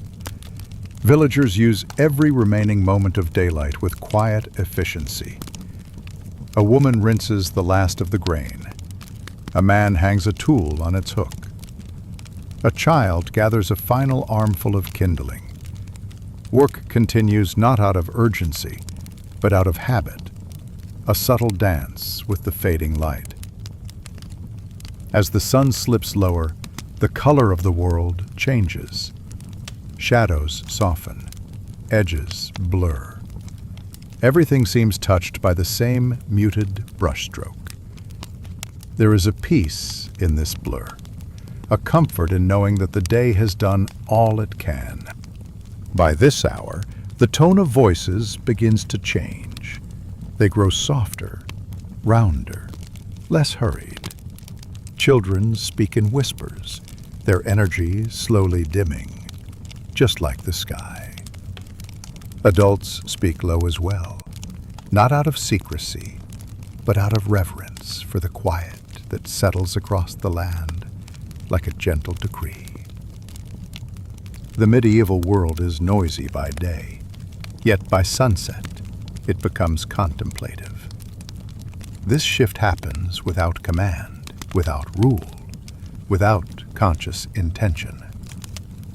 Villagers use every remaining moment of daylight with quiet efficiency. A woman rinses the last of the grain. A man hangs a tool on its hook. A child gathers a final armful of kindling. Work continues not out of urgency, but out of habit, a subtle dance with the fading light. As the sun slips lower, the color of the world changes. Shadows soften, edges blur. Everything seems touched by the same muted brushstroke. There is a peace in this blur, a comfort in knowing that the day has done all it can. By this hour, the tone of voices begins to change. They grow softer, rounder, less hurried. Children speak in whispers, their energy slowly dimming, just like the sky. Adults speak low as well, not out of secrecy, but out of reverence for the quiet that settles across the land like a gentle decree. The medieval world is noisy by day, yet by sunset it becomes contemplative. This shift happens without command, without rule, without conscious intention.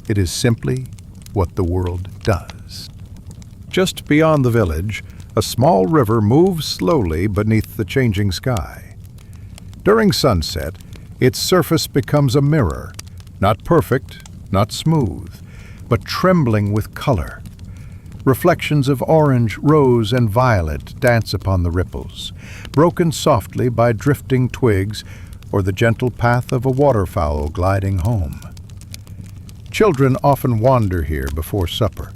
It is simply what the world does. Just beyond the village, a small river moves slowly beneath the changing sky. During sunset, its surface becomes a mirror, not perfect, not smooth, but trembling with color. Reflections of orange, rose, and violet dance upon the ripples, broken softly by drifting twigs or the gentle path of a waterfowl gliding home. Children often wander here before supper.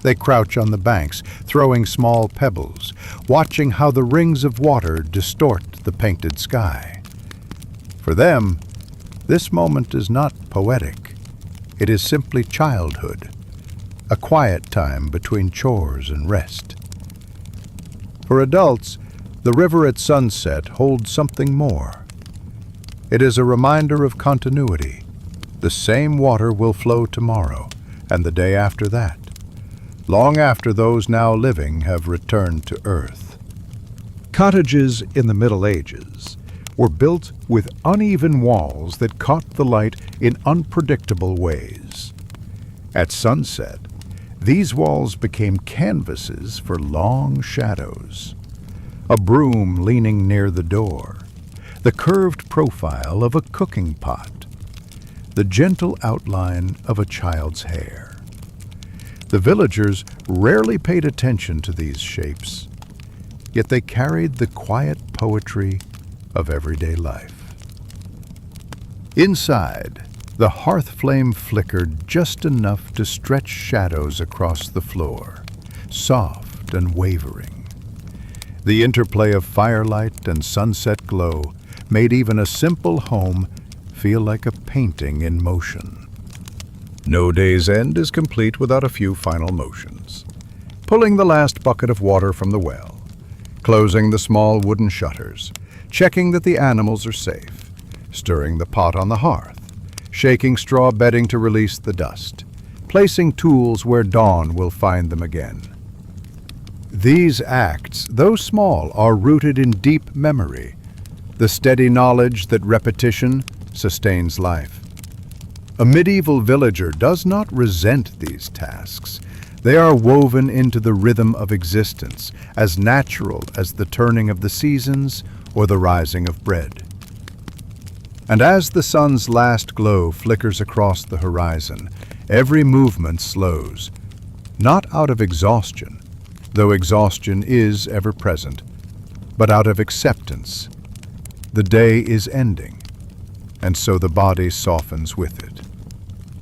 They crouch on the banks, throwing small pebbles, watching how the rings of water distort the painted sky. For them, this moment is not poetic. It is simply childhood, a quiet time between chores and rest. For adults, the river at sunset holds something more. It is a reminder of continuity. The same water will flow tomorrow and the day after that, long after those now living have returned to earth. Cottages in the Middle Ages were built with uneven walls that caught the light in unpredictable ways. At sunset, these walls became canvases for long shadows. A broom leaning near the door, the curved profile of a cooking pot, the gentle outline of a child's hair. The villagers rarely paid attention to these shapes, yet they carried the quiet poetry of everyday life. Inside, the hearth flame flickered just enough to stretch shadows across the floor, soft and wavering. The interplay of firelight and sunset glow made even a simple home feel like a painting in motion. No day's end is complete without a few final motions. Pulling the last bucket of water from the well, closing the small wooden shutters, checking that the animals are safe, stirring the pot on the hearth, shaking straw bedding to release the dust, placing tools where dawn will find them again. These acts, though small, are rooted in deep memory, the steady knowledge that repetition sustains life. A medieval villager does not resent these tasks. They are woven into the rhythm of existence, as natural as the turning of the seasons or the rising of bread. And as the sun's last glow flickers across the horizon, every movement slows, not out of exhaustion, though exhaustion is ever present, but out of acceptance. The day is ending, and so the body softens with it.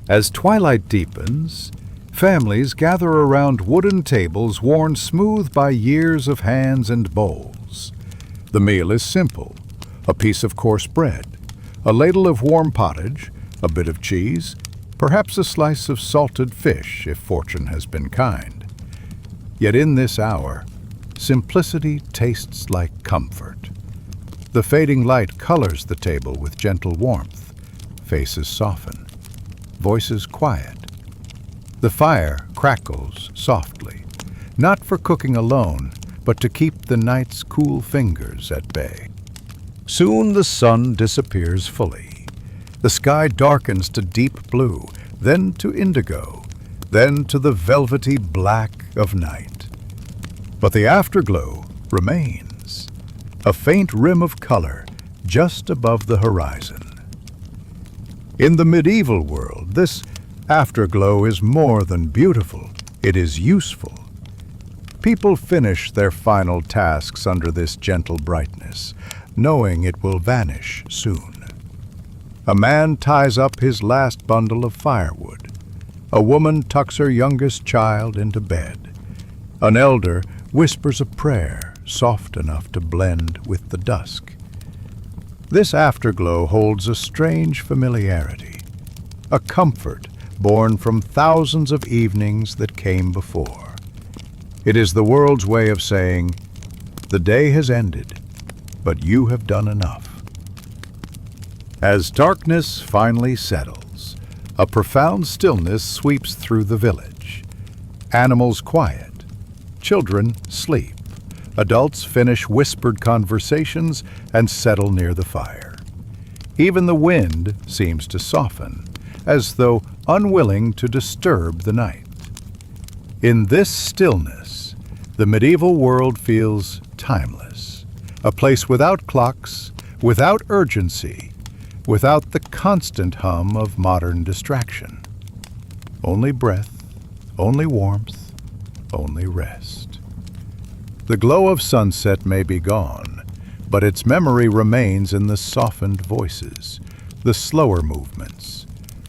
As twilight deepens, families gather around wooden tables worn smooth by years of hands and bowls. The meal is simple: a piece of coarse bread, A ladle of warm pottage, a bit of cheese, perhaps a slice of salted fish if fortune has been kind. Yet in this hour, simplicity tastes like comfort. The fading light colors the table with gentle warmth. Faces soften, voices quiet. The fire crackles softly, not for cooking alone, but to keep the night's cool fingers at bay. Soon the sun disappears fully. The sky darkens to deep blue, then to indigo, then to the velvety black of night. But the afterglow remains, a faint rim of color just above the horizon. In the medieval world, this afterglow is more than beautiful, it is useful. People finish their final tasks under this gentle brightness, knowing it will vanish soon. A man ties up his last bundle of firewood. A woman tucks her youngest child into bed. An elder whispers a prayer soft enough to blend with the dusk. This afterglow holds a strange familiarity, a comfort born from thousands of evenings that came before. It is the world's way of saying, the day has ended, but you have done enough. As darkness finally settles, a profound stillness sweeps through the village. Animals quiet, children sleep, adults finish whispered conversations and settle near the fire. Even the wind seems to soften, as though unwilling to disturb the night. In this stillness, the medieval world feels timeless, a place without clocks, without urgency, without the constant hum of modern distraction. Only breath, only warmth, only rest. The glow of sunset may be gone, but its memory remains in the softened voices, the slower movements,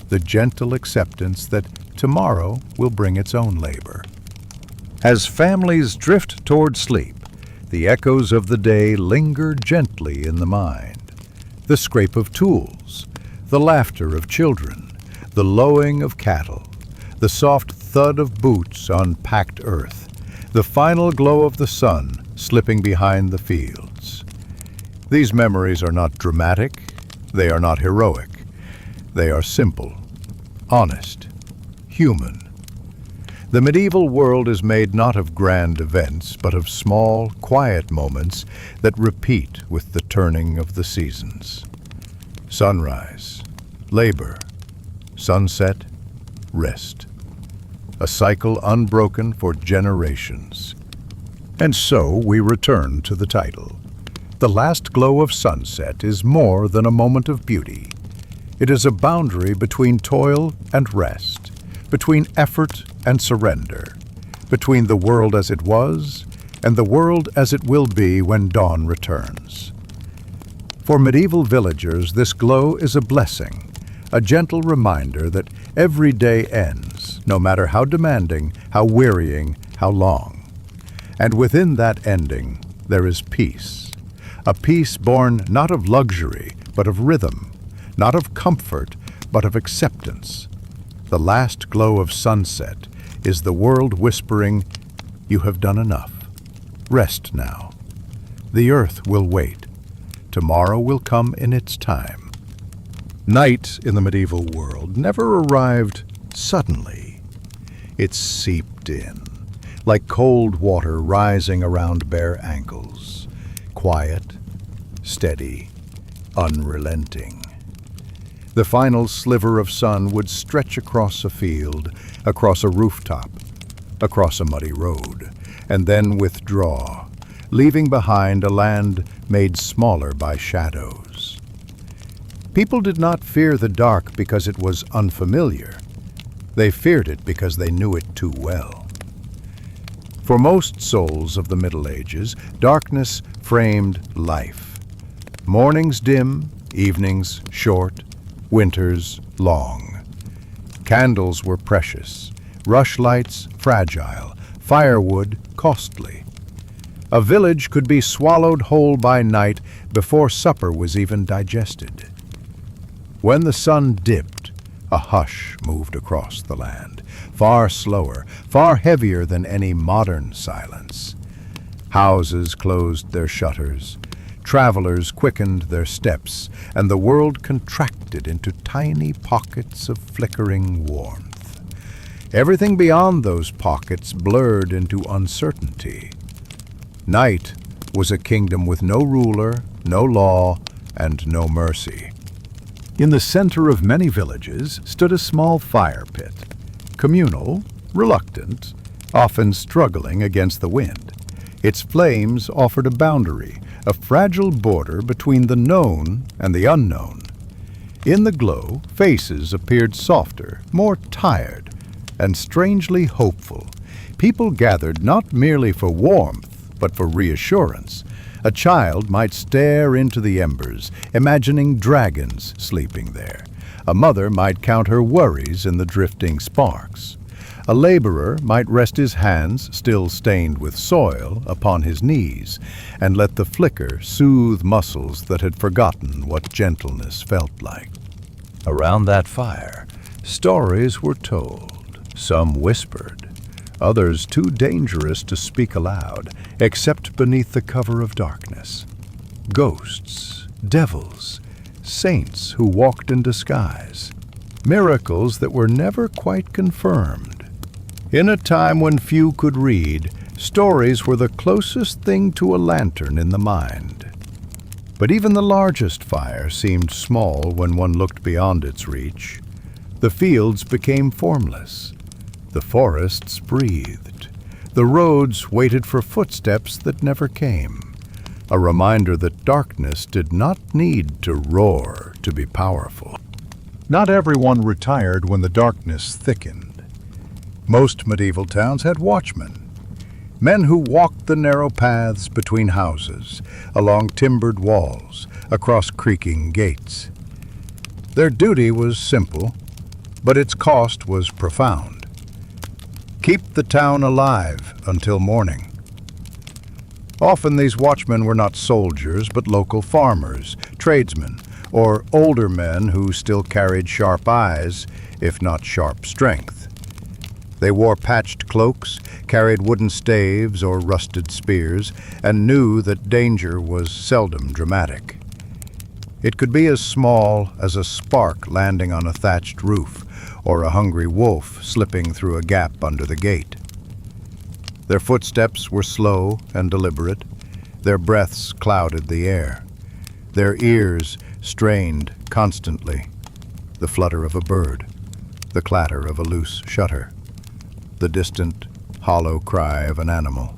the gentle acceptance that tomorrow will bring its own labor. As families drift toward sleep, the echoes of the day linger gently in the mind. The scrape of tools, the laughter of children, the lowing of cattle, the soft thud of boots on packed earth, the final glow of the sun slipping behind the fields. These memories are not dramatic, they are not heroic. They are simple, honest, human. The medieval world is made not of grand events, but of small, quiet moments that repeat with the turning of the seasons. Sunrise, labor, sunset, rest. A cycle unbroken for generations. And so we return to the title. The last glow of sunset is more than a moment of beauty. It is a boundary between toil and rest, between effort and surrender, between the world as it was and the world as it will be when dawn returns. For medieval villagers, this glow is a blessing, a gentle reminder that every day ends, no matter how demanding, how wearying, how long. And within that ending, there is peace, a peace born not of luxury, but of rhythm, not of comfort, but of acceptance. The last glow of sunset is the world whispering, "You have done enough. Rest now. The earth will wait. Tomorrow will come in its time." Night in the medieval world never arrived suddenly. It seeped in, like cold water rising around bare ankles, quiet, steady, unrelenting. The final sliver of sun would stretch across a field, across a rooftop, across a muddy road, and then withdraw, leaving behind a land made smaller by shadows. People did not fear the dark because it was unfamiliar. They feared it because they knew it too well. For most souls of the Middle Ages, darkness framed life. Mornings dim, evenings short, winters long. Candles were precious, rushlights fragile, firewood costly. A village could be swallowed whole by night before supper was even digested. When the sun dipped, a hush moved across the land, far slower, far heavier than any modern silence. Houses closed their shutters, travelers quickened their steps, and the world contracted into tiny pockets of flickering warmth. Everything beyond those pockets blurred into uncertainty. Night was a kingdom with no ruler, no law, and no mercy. In the center of many villages stood a small fire pit, communal, reluctant, often struggling against the wind. Its flames offered a boundary, a fragile border between the known and the unknown. In the glow, faces appeared softer, more tired, and strangely hopeful. People gathered not merely for warmth, but for reassurance. A child might stare into the embers, imagining dragons sleeping there. A mother might count her worries in the drifting sparks. A laborer might rest his hands, still stained with soil, upon his knees, and let the flicker soothe muscles that had forgotten what gentleness felt like. Around that fire, stories were told, some whispered, others too dangerous to speak aloud, except beneath the cover of darkness. Ghosts, devils, saints who walked in disguise, miracles that were never quite confirmed. In a time when few could read, stories were the closest thing to a lantern in the mind. But even the largest fire seemed small when one looked beyond its reach. The fields became formless. The forests breathed. The roads waited for footsteps that never came. A reminder that darkness did not need to roar to be powerful. Not everyone retired when the darkness thickened. Most medieval towns had watchmen, men who walked the narrow paths between houses, along timbered walls, across creaking gates. Their duty was simple, but its cost was profound. Keep the town alive until morning. Often these watchmen were not soldiers, but local farmers, tradesmen, or older men who still carried sharp eyes, if not sharp strength. They wore patched cloaks, carried wooden staves or rusted spears, and knew that danger was seldom dramatic. It could be as small as a spark landing on a thatched roof, or a hungry wolf slipping through a gap under the gate. Their footsteps were slow and deliberate. Their breaths clouded the air. Their ears strained constantly. The flutter of a bird, the clatter of a loose shutter, the distant, hollow cry of an animal,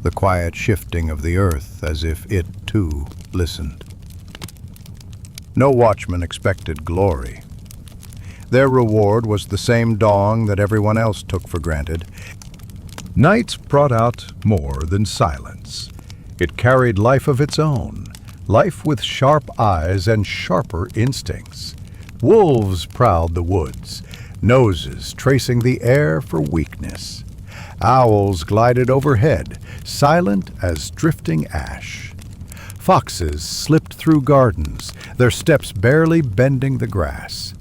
the quiet shifting of the earth as if it, too, listened. No watchman expected glory. Their reward was the same dong that everyone else took for granted. Night brought out more than silence. It carried life of its own, life with sharp eyes and sharper instincts. Wolves prowled the woods, noses tracing the air for weakness. Owls glided overhead, silent as drifting ash. Foxes slipped through gardens, their steps barely bending the grass.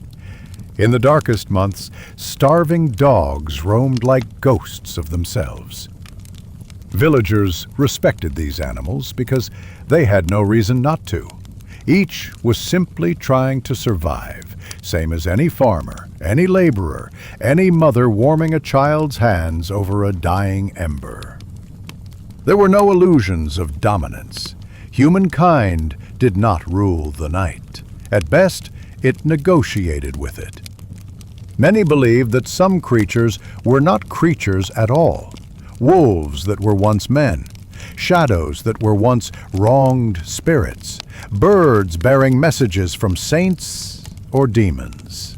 In the darkest months, starving dogs roamed like ghosts of themselves. Villagers respected these animals because they had no reason not to. Each was simply trying to survive, same as any farmer, any laborer, any mother warming a child's hands over a dying ember. There were no illusions of dominance. Humankind did not rule the night. At best, it negotiated with it. Many believed that some creatures were not creatures at all, wolves that were once men, shadows that were once wronged spirits, birds bearing messages from saints or demons.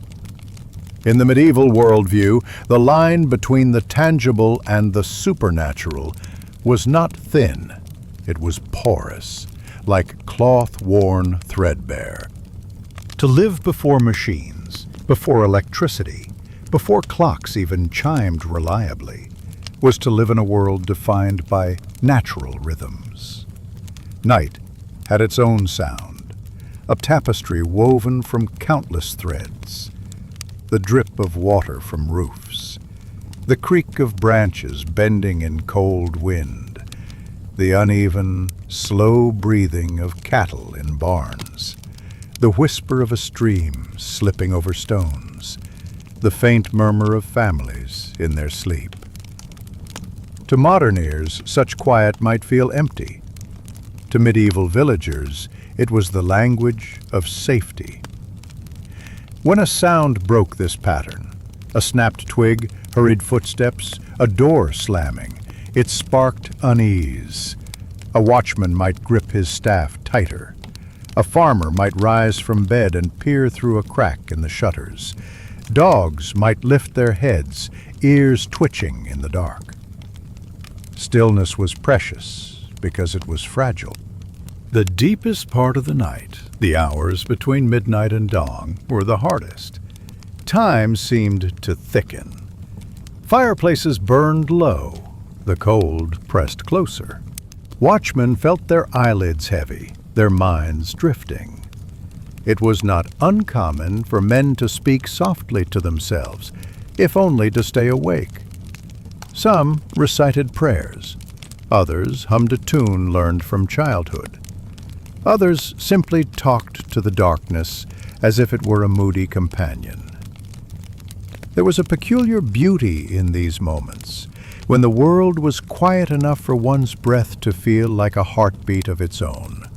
In the medieval worldview, the line between the tangible and the supernatural was not thin. It was porous, like cloth worn threadbare. To live before machines, before electricity, before clocks even chimed reliably, was to live in a world defined by natural rhythms. Night had its own sound, a tapestry woven from countless threads. The drip of water from roofs, the creak of branches bending in cold wind, the uneven, slow breathing of cattle in barns, the whisper of a stream slipping over stones, the faint murmur of families in their sleep. To modern ears, such quiet might feel empty. To medieval villagers, it was the language of safety. When a sound broke this pattern, a snapped twig, hurried footsteps, a door slamming, it sparked unease. A watchman might grip his staff tighter. A farmer might rise from bed and peer through a crack in the shutters. Dogs might lift their heads, ears twitching in the dark. Stillness was precious because it was fragile. The deepest part of the night, the hours between midnight and dawn, were the hardest. Time seemed to thicken. Fireplaces burned low. The cold pressed closer. Watchmen felt their eyelids heavy, their minds drifting. It was not uncommon for men to speak softly to themselves, if only to stay awake. Some recited prayers. Others hummed a tune learned from childhood. Others simply talked to the darkness as if it were a moody companion. There was a peculiar beauty in these moments, when the world was quiet enough for one's breath to feel like a heartbeat of its own.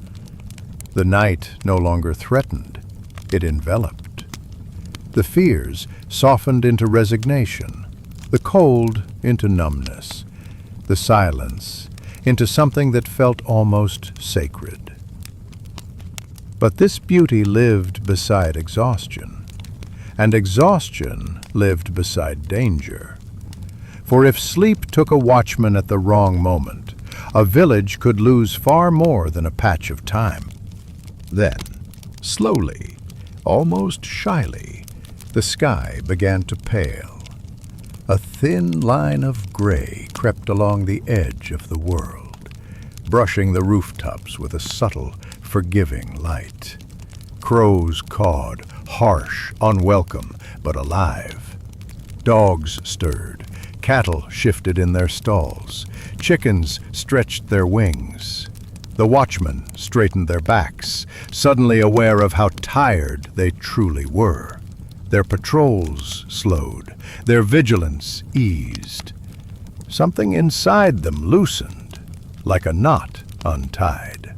The night no longer threatened, it enveloped. The fears softened into resignation, the cold into numbness, the silence into something that felt almost sacred. But this beauty lived beside exhaustion, and exhaustion lived beside danger. For if sleep took a watchman at the wrong moment, a village could lose far more than a patch of time. Then, slowly, almost shyly, the sky began to pale. A thin line of gray crept along the edge of the world, brushing the rooftops with a subtle, forgiving light. Crows cawed, harsh, unwelcome, but alive. Dogs stirred. Cattle shifted in their stalls. Chickens stretched their wings. The watchmen straightened their backs, suddenly aware of how tired they truly were. Their patrols slowed. Their vigilance eased. Something inside them loosened, like a knot untied.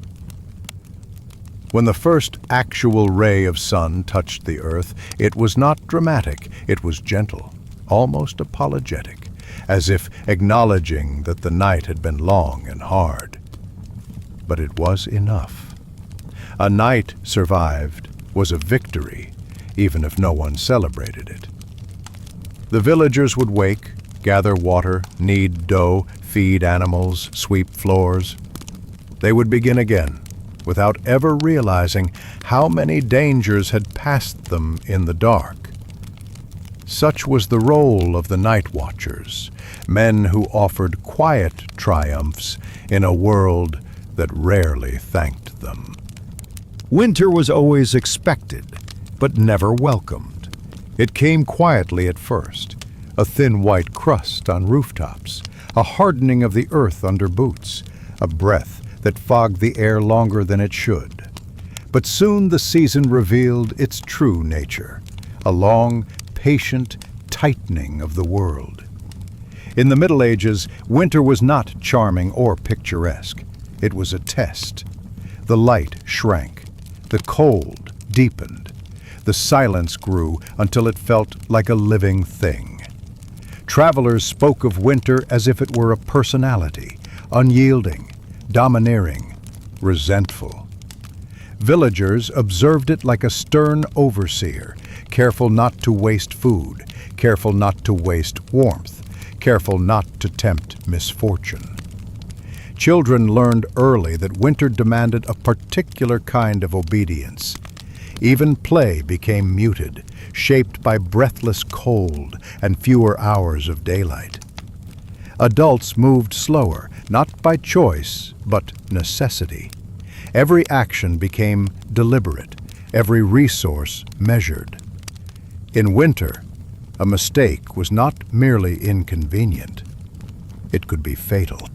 When the first actual ray of sun touched the earth, it was not dramatic, it was gentle, almost apologetic, as if acknowledging that the night had been long and hard. But it was enough. A night survived was a victory, even if no one celebrated it. The villagers would wake, gather water, knead dough, feed animals, sweep floors. They would begin again, without ever realizing how many dangers had passed them in the dark. Such was the role of the night watchers, men who offered quiet triumphs in a world that rarely thanked them. Winter was always expected, but never welcomed. It came quietly at first, a thin white crust on rooftops, a hardening of the earth under boots, a breath that fogged the air longer than it should. But soon the season revealed its true nature, a long, patient tightening of the world. In the Middle Ages, winter was not charming or picturesque. It was a test. The light shrank. The cold deepened. The silence grew until it felt like a living thing. Travelers spoke of winter as if it were a personality, unyielding, domineering, resentful. Villagers observed it like a stern overseer, careful not to waste food, careful not to waste warmth, careful not to tempt misfortune. Children learned early that winter demanded a particular kind of obedience. Even play became muted, shaped by breathless cold and fewer hours of daylight. Adults moved slower, not by choice, but necessity. Every action became deliberate, every resource measured. In winter, a mistake was not merely inconvenient, it could be fatal.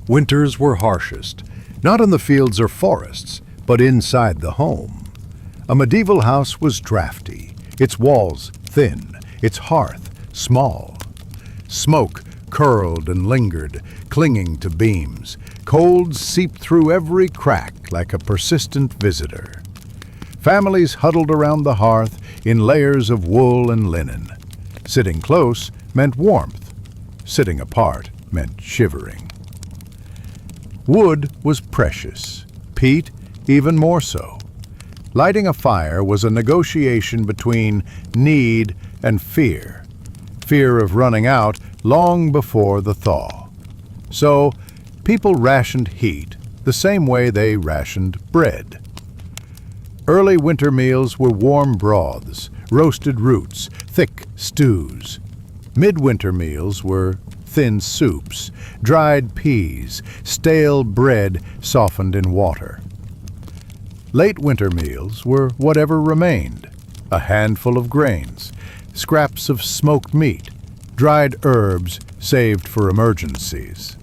Winters were harshest, not in the fields or forests, but inside the home. A medieval house was drafty, its walls thin, its hearth small. Smoke curled and lingered, clinging to beams. Cold seeped through every crack like a persistent visitor. Families huddled around the hearth in layers of wool and linen. Sitting close meant warmth. Sitting apart meant shivering. Wood was precious, peat even more so. Lighting a fire was a negotiation between need and fear. Fear of running out long before the thaw. So, people rationed heat the same way they rationed bread. Early winter meals were warm broths, roasted roots, thick stews. Midwinter meals were thin soups, dried peas, stale bread softened in water. Late winter meals were whatever remained, a handful of grains, scraps of smoked meat, dried herbs saved for emergencies.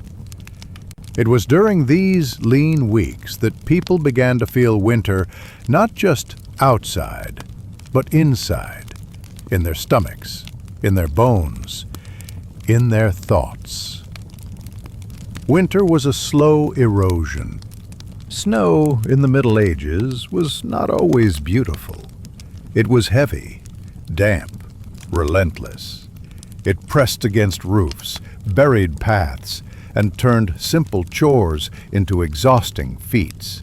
It was during these lean weeks that people began to feel winter not just outside, but inside, in their stomachs, in their bones, in their thoughts. Winter was a slow erosion. Snow in the Middle Ages was not always beautiful. It was heavy, damp, relentless. It pressed against roofs, buried paths, and turned simple chores into exhausting feats.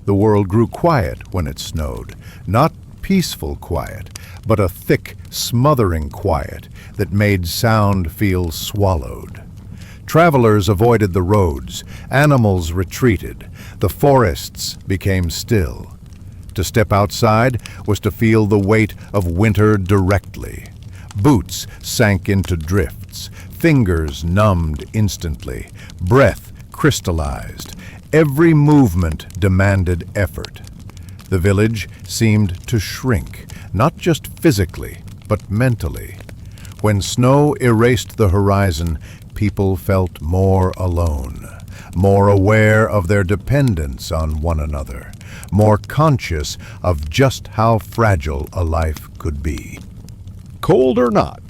The world grew quiet when it snowed, not peaceful quiet, but a thick, smothering quiet that made sound feel swallowed. Travelers avoided the roads, animals retreated, the forests became still. To step outside was to feel the weight of winter directly. Boots sank into drifts, fingers numbed instantly, breath crystallized. Every movement demanded effort. The village seemed to shrink, not just physically, but mentally. When snow erased the horizon, people felt more alone, more aware of their dependence on one another, more conscious of just how fragile a life could be. Cold or not,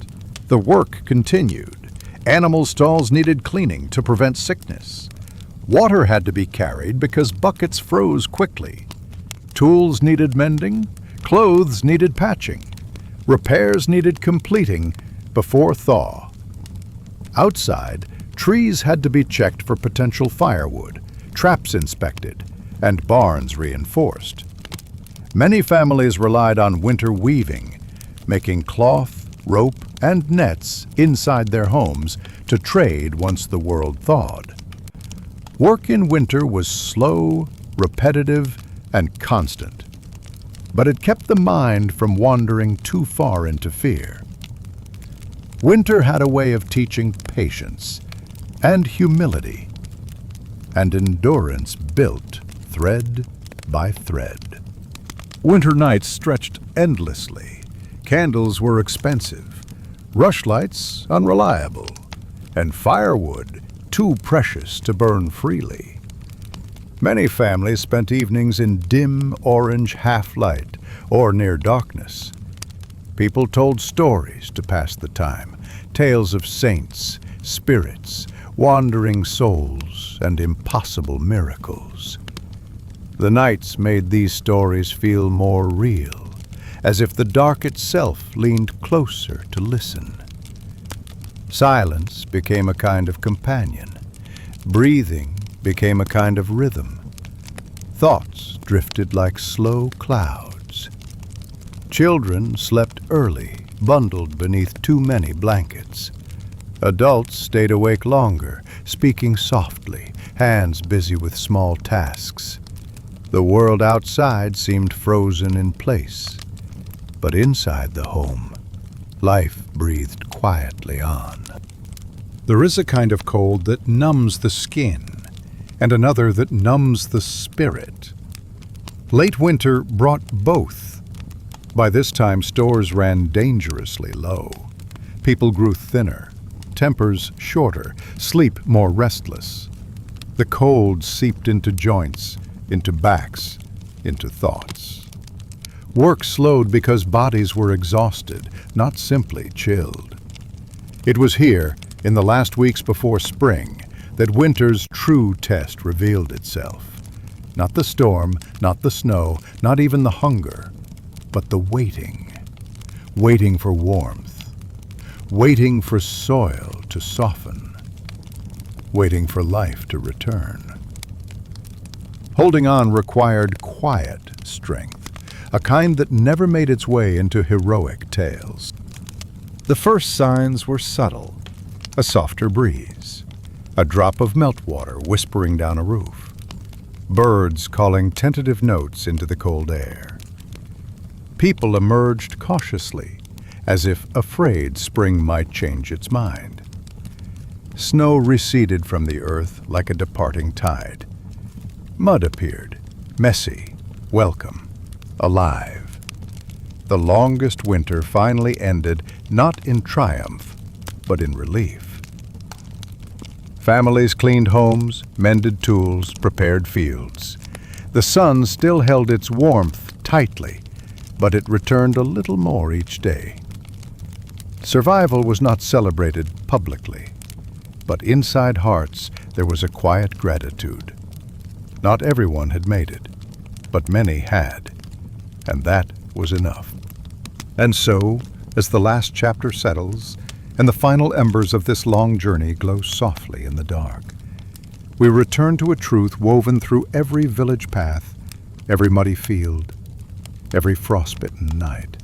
the work continued. Animal stalls needed cleaning to prevent sickness. Water had to be carried because buckets froze quickly. Tools needed mending, clothes needed patching. Repairs needed completing before thaw. Outside, trees had to be checked for potential firewood, traps inspected, and barns reinforced. Many families relied on winter weaving, making cloth, rope, and nets inside their homes to trade once the world thawed. Work in winter was slow, repetitive, and constant, but it kept the mind from wandering too far into fear. Winter had a way of teaching patience and humility, and endurance built thread by thread. Winter nights stretched endlessly. Candles were expensive, rushlights unreliable, and firewood too precious to burn freely. Many families spent evenings in dim orange half-light or near darkness. People told stories to pass the time, tales of saints, spirits, wandering souls, and impossible miracles. The nights made these stories feel more real, as if the dark itself leaned closer to listen. Silence became a kind of companion. Breathing became a kind of rhythm. Thoughts drifted like slow clouds. Children slept early, bundled beneath too many blankets. Adults stayed awake longer, speaking softly, hands busy with small tasks. The world outside seemed frozen in place, but inside the home, life breathed quietly on. There is a kind of cold that numbs the skin, and another that numbs the spirit. Late winter brought both. By this time, stores ran dangerously low. People grew thinner, tempers shorter, sleep more restless. The cold seeped into joints, into backs, into thoughts. Work slowed because bodies were exhausted, not simply chilled. It was here, in the last weeks before spring, that winter's true test revealed itself. Not the storm, not the snow, not even the hunger, but the waiting. Waiting for warmth. Waiting for soil to soften. Waiting for life to return. Holding on required quiet strength, a kind that never made its way into heroic tales. The first signs were subtle, a softer breeze, a drop of meltwater whispering down a roof, birds calling tentative notes into the cold air. People emerged cautiously, as if afraid spring might change its mind. Snow receded from the earth like a departing tide. Mud appeared, messy, welcome, alive. The longest winter finally ended, not in triumph, but in relief. Families cleaned homes, mended tools, prepared fields. The sun still held its warmth tightly, but it returned a little more each day. Survival was not celebrated publicly, but inside hearts there was a quiet gratitude. Not everyone had made it, but many had, and that was enough. And so, as the last chapter settles, and the final embers of this long journey glow softly in the dark, we return to a truth woven through every village path, every muddy field, every frostbitten night.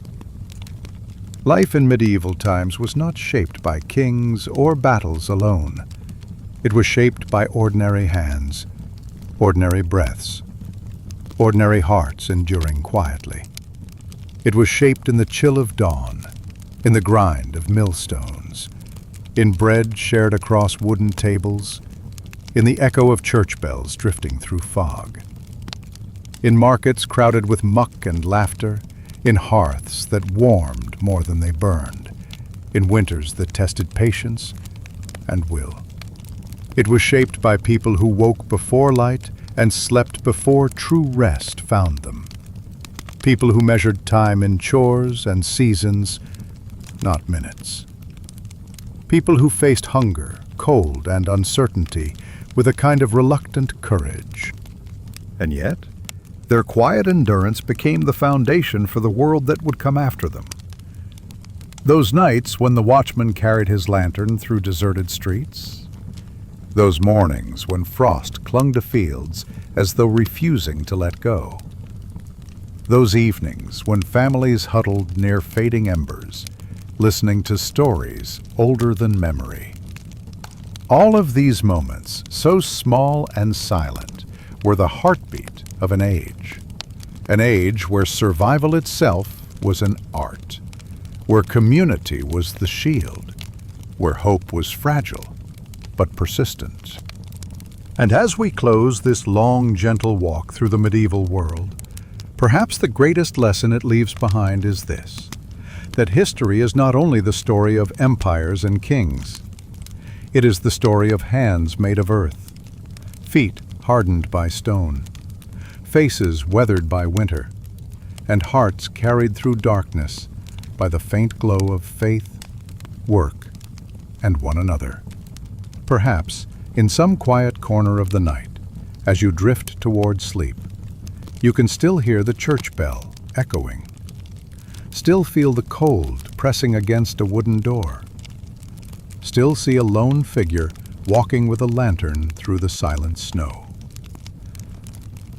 Life in medieval times was not shaped by kings or battles alone. It was shaped by ordinary hands, ordinary breaths, ordinary hearts enduring quietly. It was shaped in the chill of dawn, in the grind of millstones, in bread shared across wooden tables, in the echo of church bells drifting through fog, in markets crowded with muck and laughter, in hearths that warmed more than they burned, in winters that tested patience and will. It was shaped by people who woke before light and slept before true rest found them. People who measured time in chores and seasons, not minutes. People who faced hunger, cold, and uncertainty with a kind of reluctant courage. And yet, their quiet endurance became the foundation for the world that would come after them. Those nights when the watchman carried his lantern through deserted streets. Those mornings when frost clung to fields as though refusing to let go. Those evenings when families huddled near fading embers, listening to stories older than memory. All of these moments, so small and silent, were the heartbeat of an age where survival itself was an art, where community was the shield, where hope was fragile but persistent. And as we close this long, gentle walk through the medieval world, perhaps the greatest lesson it leaves behind is this: that history is not only the story of empires and kings. It is the story of hands made of earth, feet hardened by stone, faces weathered by winter, and hearts carried through darkness by the faint glow of faith, work, and one another. Perhaps, in some quiet corner of the night, as you drift toward sleep, you can still hear the church bell echoing, still feel the cold pressing against a wooden door, still see a lone figure walking with a lantern through the silent snow.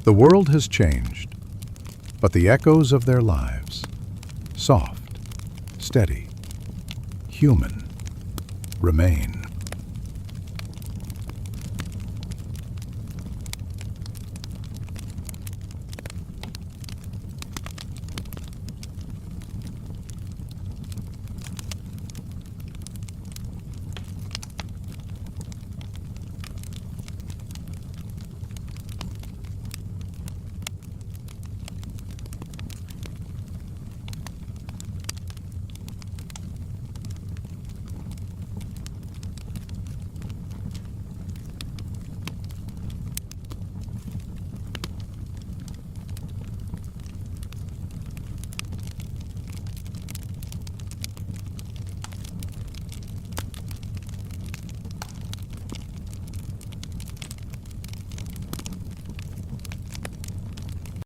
The world has changed, but the echoes of their lives, soft, steady, human, remain.